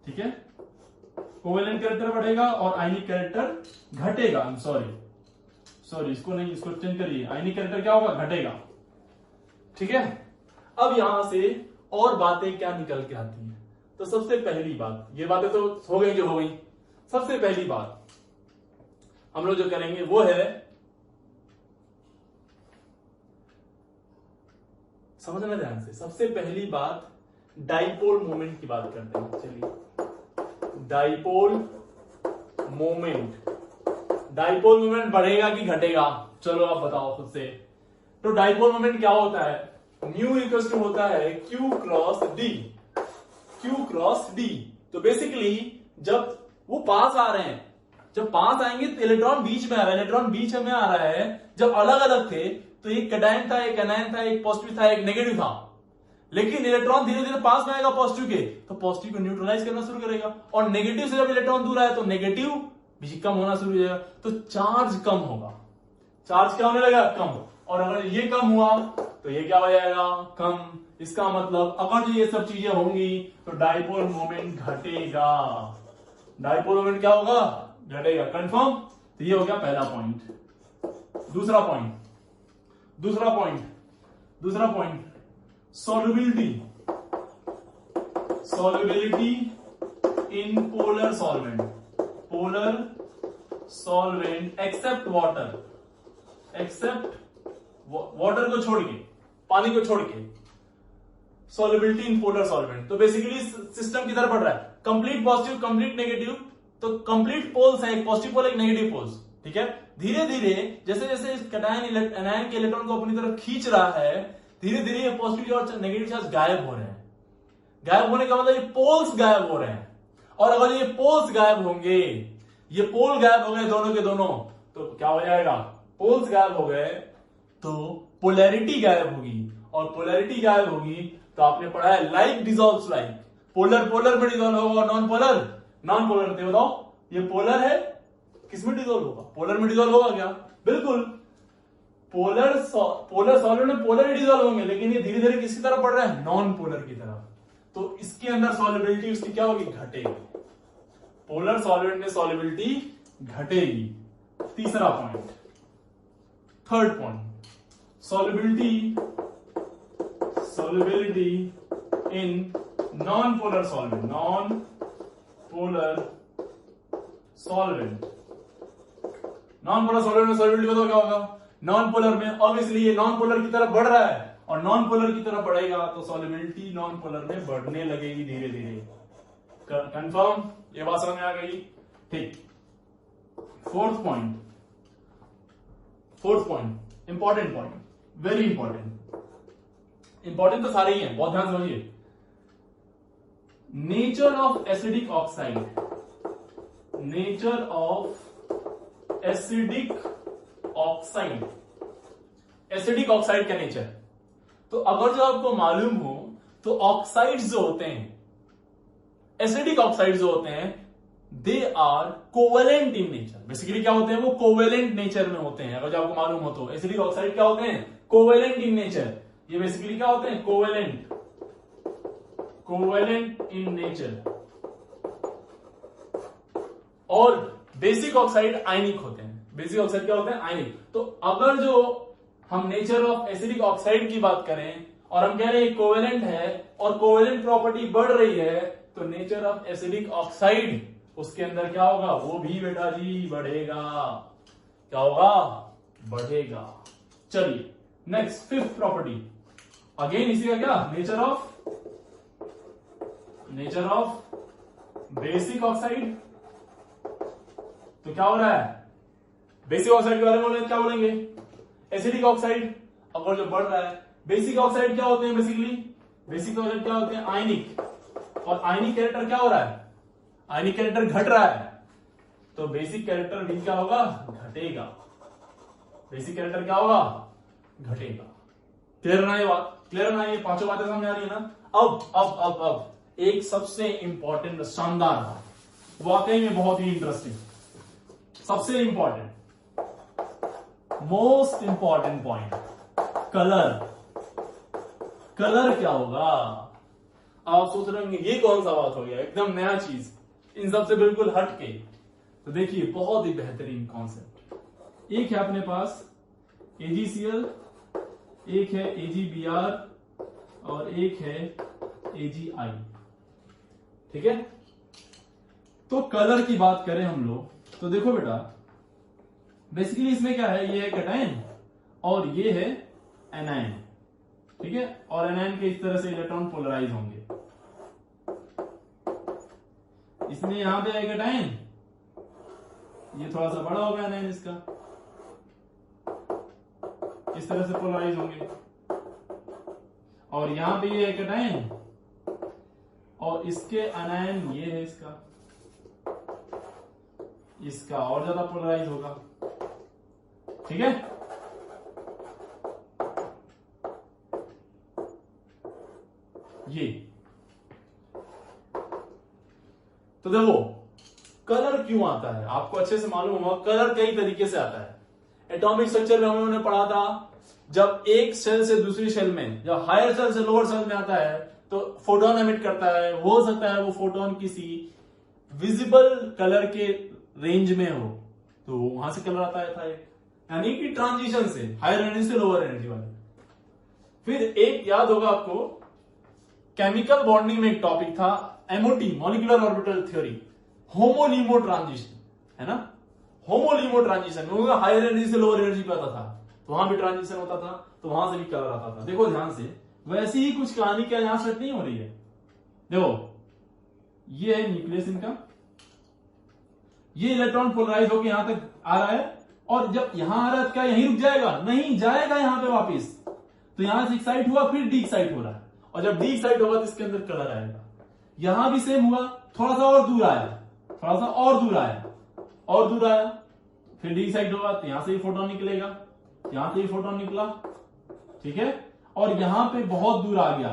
ठीक है, कोवेलेंट कैरेक्टर बढ़ेगा और आयनिक कैरेक्टर घटेगा. सॉरी इसको नहीं, इसको चेंज करिए. आयनिक कैरेक्टर क्या होगा? घटेगा. ठीक है, अब यहां से और बातें क्या निकल के आती हैं. तो सबसे पहली बात, ये बातें तो हो गई जो हो गई. सबसे पहली बात हम लोग जो करेंगे वो है, समझना ध्यान से. सबसे पहली बात डाइपोल मोमेंट की बात करते हैं. चलिए, डाइपोल मोमेंट बढ़ेगा कि घटेगा? चलो आप बताओ खुद से. तो डाइपोल मोमेंट क्या होता है? न्यू इक्वल्स टू होता है क्यू क्रॉस डी. तो बेसिकली जब वो पास आ रहे हैं, जब पास आएंगे तो इलेक्ट्रॉन बीच में आ रहा है. इलेक्ट्रॉन बीच में आ रहा है. जब अलग अलग थे तो एक कैटायन था, एक एनायन था, एक पॉजिटिव था, एक नेगेटिव था. लेकिन इलेक्ट्रॉन धीरे धीरे पास में आएगा पॉजिटिव के, तो पॉजिटिव को न्यूट्रलाइज करना शुरू करेगा. और नेगेटिव से जब इलेक्ट्रॉन दूर आया तो नेगेटिव भी कम होना शुरू हो जाएगा. तो चार्ज कम होगा. चार्ज क्या होने लगा? कम. और अगर ये कम हुआ तो ये क्या हो जाएगा? कम. इसका मतलब अगर ये सब चीजें होंगी तो डाइपोल मोमेंट घटेगा. डाइपोल मोमेंट क्या होगा? घटेगा. कंफर्म. तो ये हो गया पहला पॉइंट. दूसरा point solubility in polar solvent except water को छोड़ के, पानी को छोड़ के. solubility in polar solvent. तो बेसिकली सिस्टम किधर बढ़ रहा है? Complete positive, complete negative. तो कंप्लीट पोल्स है, एक पॉजिटिव पोल, एक नेगेटिव पोल्स. ठीक है, धीरे धीरे जैसे जैसे कैटायन एनायन के इलेक्ट्रॉन को अपनी तरफ खींच रहा है, धीरे धीरे ये पॉजिटिव और नेगेटिव चार्ज गायब हो रहे हैं. गायब होने का मतलब ये पोल्स गायब हो रहे हैं. और अगर ये पोल्स गायब होंगे, ये पोल गायब हो गए दोनों के दोनों, तो क्या हो जाएगा? पोल्स गायब हो गए तो पोलैरिटी गायब होगी. और पोलैरिटी गायब होगी तो आपने पढ़ा है लाइक डिसॉल्व्स लाइक. पोलर में डिसॉल्व होगा और नॉन पोलर. बताओ, ये पोलर है, किसमें डिसॉल्व होगा? पोलर में डिसॉल्व होगा क्या? बिल्कुल. पोलर सॉल्वेंट में पोलर ही डिसॉल्व होंगे, लेकिन ये धीरे धीरे किसकी तरफ बढ़ रहा है? नॉन पोलर की तरफ. तो इसके अंदर सॉल्युबिलिटी उसकी क्या होगी? घटेगी. पोलर सॉल्वेंट में सॉल्युबिलिटी घटेगी. तीसरा point, third point, solubility in non polar solvent. Non polar solvent में सॉल्युबिलिटी बताओ क्या होगा? नॉन पोलर में ऑब्वियसली ये नॉन पोलर की तरफ बढ़ रहा है, और नॉन पोलर की तरफ बढ़ेगा तो सॉल्युबिलिटी नॉन पोलर में बढ़ने लगेगी धीरे धीरे। कंफर्म, ये बात समझ में आ गई? ठीक। Fourth point, important point, very important तो सारे ही हैं, बहुत ध्यान समझिए। Nature of acidic oxide, nature of acidic oxide, acidic oxide का नेचर। तो अगर जो आपको मालूम हो तो ऑक्साइड्स जो होते हैं, एसिडिक ऑक्साइड जो होते हैं, they are covalent in nature. Basically क्या होते हैं? वो कोवेलेंट नेचर में होते हैं। अगर जो आपको मालूम हो तो एसिडिक ऑक्साइड क्या होते हैं? Covalent in nature. ये बेसिकली क्या होते हैं? Covalent in nature. और बेसिक ऑक्साइड आयनिक होते हैं। बेसिक ऑक्साइड क्या होते हैं? आयनिक। तो अगर जो हम नेचर ऑफ एसिडिक ऑक्साइड की बात करें और हम कह रहे हैं कोवेलेंट है और कोवेलेंट प्रॉपर्टी बढ़ रही है, तो नेचर ऑफ एसिडिक ऑक्साइड उसके अंदर क्या होगा? वो भी बेटा जी बढ़ेगा। क्या होगा? बढ़ेगा। चलिए नेक्स्ट, फिफ्थ प्रॉपर्टी, अगेन इसी का क्या? Nature of basic oxide. तो क्या हो रहा है? बेसिक ऑक्साइड के बारे में बोलेंगे, क्या बोलेंगे? एसिडिक ऑक्साइड अगर जो बढ़ रहा है। बेसिक ऑक्साइड क्या होते हैं? बेसिकली बेसिक ऑक्साइड क्या होते हैं? आयनिक। और आयनिक कैरेक्टर क्या हो रहा है? आयनिक कैरेक्टर घट रहा है, तो बेसिक कैरेक्टर भी क्या होगा? घटेगा। बेसिक कैरेक्टर क्या होगा? घटेगा। क्लियर ना ये बात? क्लियर ना? ये पांचों बातें समझ आ रही है ना? अब एक सबसे इंपॉर्टेंट, शानदार बात, वाकई में बहुत ही इंटरेस्टिंग, सबसे important, most important point, colour क्या होगा? आप सोच रहे होंगे ये कौन सा बात हो गया, एकदम नया चीज, इन सब से बिल्कुल हट के। तो देखिए बहुत ही बेहतरीन कॉन्सेप्ट। एक है अपने पास AgCl, एक है AgBr और एक है AgI। ठीक है? तो कलर की बात करें हम लोग तो देखो बेटा, बेसिकली इसमें क्या है? ये है कैटायन और ये है एनायन। ठीक है? और एनायन के इस तरह से इलेक्ट्रॉन पोलराइज होंगे। इसमें यहां पे है कैटायन, ये थोड़ा सा बड़ा होगा एनायन, इसका इस तरह से पोलराइज होंगे। और यहां पे ये है कैटायन और इसके एनायन ये है, इसका और ज्यादा पोलराइज होगा। ठीक है? ये तो देखो कलर क्यों आता है, आपको अच्छे से मालूम होगा। कलर कई तरीके से आता है। एटॉमिक स्ट्रक्चर में हम लोगों ने पढ़ा था, जब एक सेल से दूसरी सेल में, जब हायर सेल से लोअर सेल में आता है तो फोटोन एमिट करता है। हो सकता है वो फोटोन किसी विजिबल कलर के रेंज में हो, तो वहां से कलर आता है। यानी कि ट्रांजिशन से, हायर एनर्जी से लोअर एनर्जी वाले। फिर एक याद होगा आपको, केमिकल बॉन्डिंग में एक टॉपिक था MOT, molecular orbital theory, HOMO LUMO transition, है ना? होमोलीमो ट्रांजिशन में हायर एनर्जी से लोअर एनर्जी पे आता था, तो वहां भी ट्रांजिशन होता था, तो वहां से भी कलर आता था। देखो ध्यान से, वैसी ही कुछ कहानी क्या यहां सेट नहीं हो रही है? देखो ये है न्यूक्लियस इनका, ये इलेक्ट्रॉन पोलराइज होकर यहां तक आ रहा है, और जब यहां आ रहा है तो क्या यहीं रुक जाएगा? नहीं, जाएगा यहां पे वापिस। तो यहां से एक्साइट हुआ, फिर डी एक्साइट हो रहा है, और जब डी एक्साइट होगा तो इसके अंदर कलर आएगा। यहां भी सेम हुआ, थोड़ा सा और दूर आया, थोड़ा सा और दूर आया, और दूर आया, फिर डी एक्साइट होगा तो यहां से ही फोटोन निकलेगा, यहां से ही फोटोन निकला। ठीक है? और यहां पे बहुत दूर आ गया,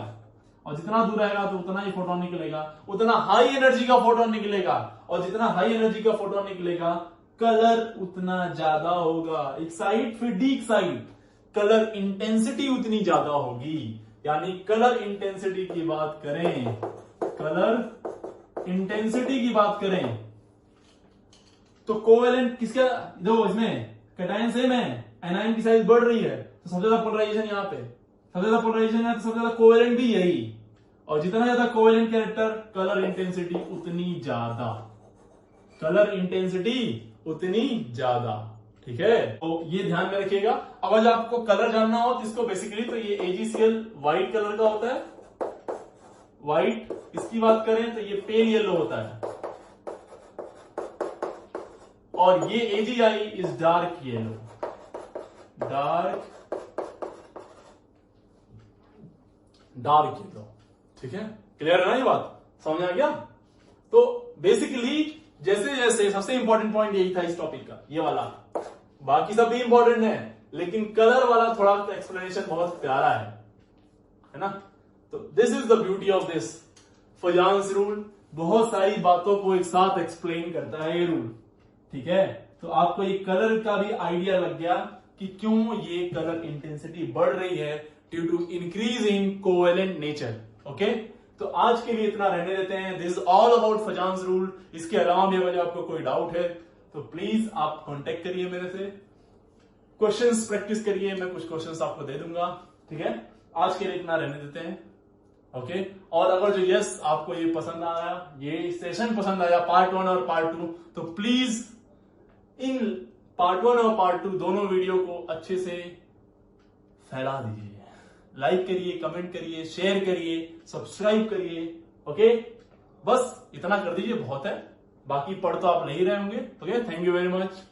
और जितना दूर आएगा तो उतना ही फोटोन निकलेगा, उतना हाई एनर्जी का फोटोन निकलेगा, और जितना हाई एनर्जी का फोटोन निकलेगा कलर उतना ज्यादा होगा। एक्साइट फिर डी एक्साइट, कलर इंटेंसिटी उतनी ज्यादा होगी। यानी कलर इंटेंसिटी की बात करें, कलर इंटेंसिटी की बात करें तो कोवेलेंट किसका, देखो इसमें कैटायन सेम है, एनायन की साइज बढ़ रही है, तो सबसे ज्यादा पोलराइजेशन यहाँ पे, सबसे ज्यादा पोलराइजेशन है तो सबसे ज्यादा कोवेलेंट भी यही, और जितना ज्यादा कोवेलेंट कैरेक्टर, कलर इंटेंसिटी उतनी ज्यादा, कलर इंटेंसिटी उतनी ज्यादा। ठीक है, तो ये ध्यान में रखिएगा। अब अगर आपको कलर जानना हो तो इसको बेसिकली तो ये AgCl व्हाइट कलर का होता है, व्हाइट। इसकी बात करें तो ये पेल येलो होता है, और ये AgI is dark yellow, dark yellow. ठीक है, क्लियर है ना ये बात, समझ आ गया? तो बेसिकली जैसे जैसे सबसे इंपॉर्टेंट पॉइंट यही था इस टॉपिक का, ये वाला, बाकी सब भी इंपॉर्टेंट है लेकिन कलर वाला थोड़ा एक्सप्लेनेशन बहुत प्यारा है ना? तो this is the beauty of this फजान्स rule, बहुत सारी बातों को एक साथ एक्सप्लेन करता है ये रूल। ठीक है, तो आपको ये कलर का भी आइडिया लग गया कि क्यों ये कलर इंटेंसिटी बढ़ रही है due to increase in covalent nature. Okay, तो आज के लिए इतना रहने देते हैं। This is all about Fajans rule. इसके अलावा भी अगर आपको कोई डाउट है तो प्लीज आप कांटेक्ट करिए मेरे से, क्वेश्चंस प्रैक्टिस करिए, मैं कुछ क्वेश्चंस आपको दे दूंगा। ठीक है, आज के लिए इतना रहने देते हैं। ओके, और अगर जो यस आपको ये पसंद आया, ये सेशन पसंद आया पार्ट 1 और पार्ट 2, तो प्लीज इन पार्ट 1 और पार्ट 2 दोनों वीडियो को अच्छे से फैला दीजिए, लाइक करिए, कमेंट करिए, शेयर करिए, सब्सक्राइब करिए। ओके, बस इतना कर दीजिए, बहुत है, बाकी पढ़ तो आप नहीं रहे होंगे। Okay, thank you very much.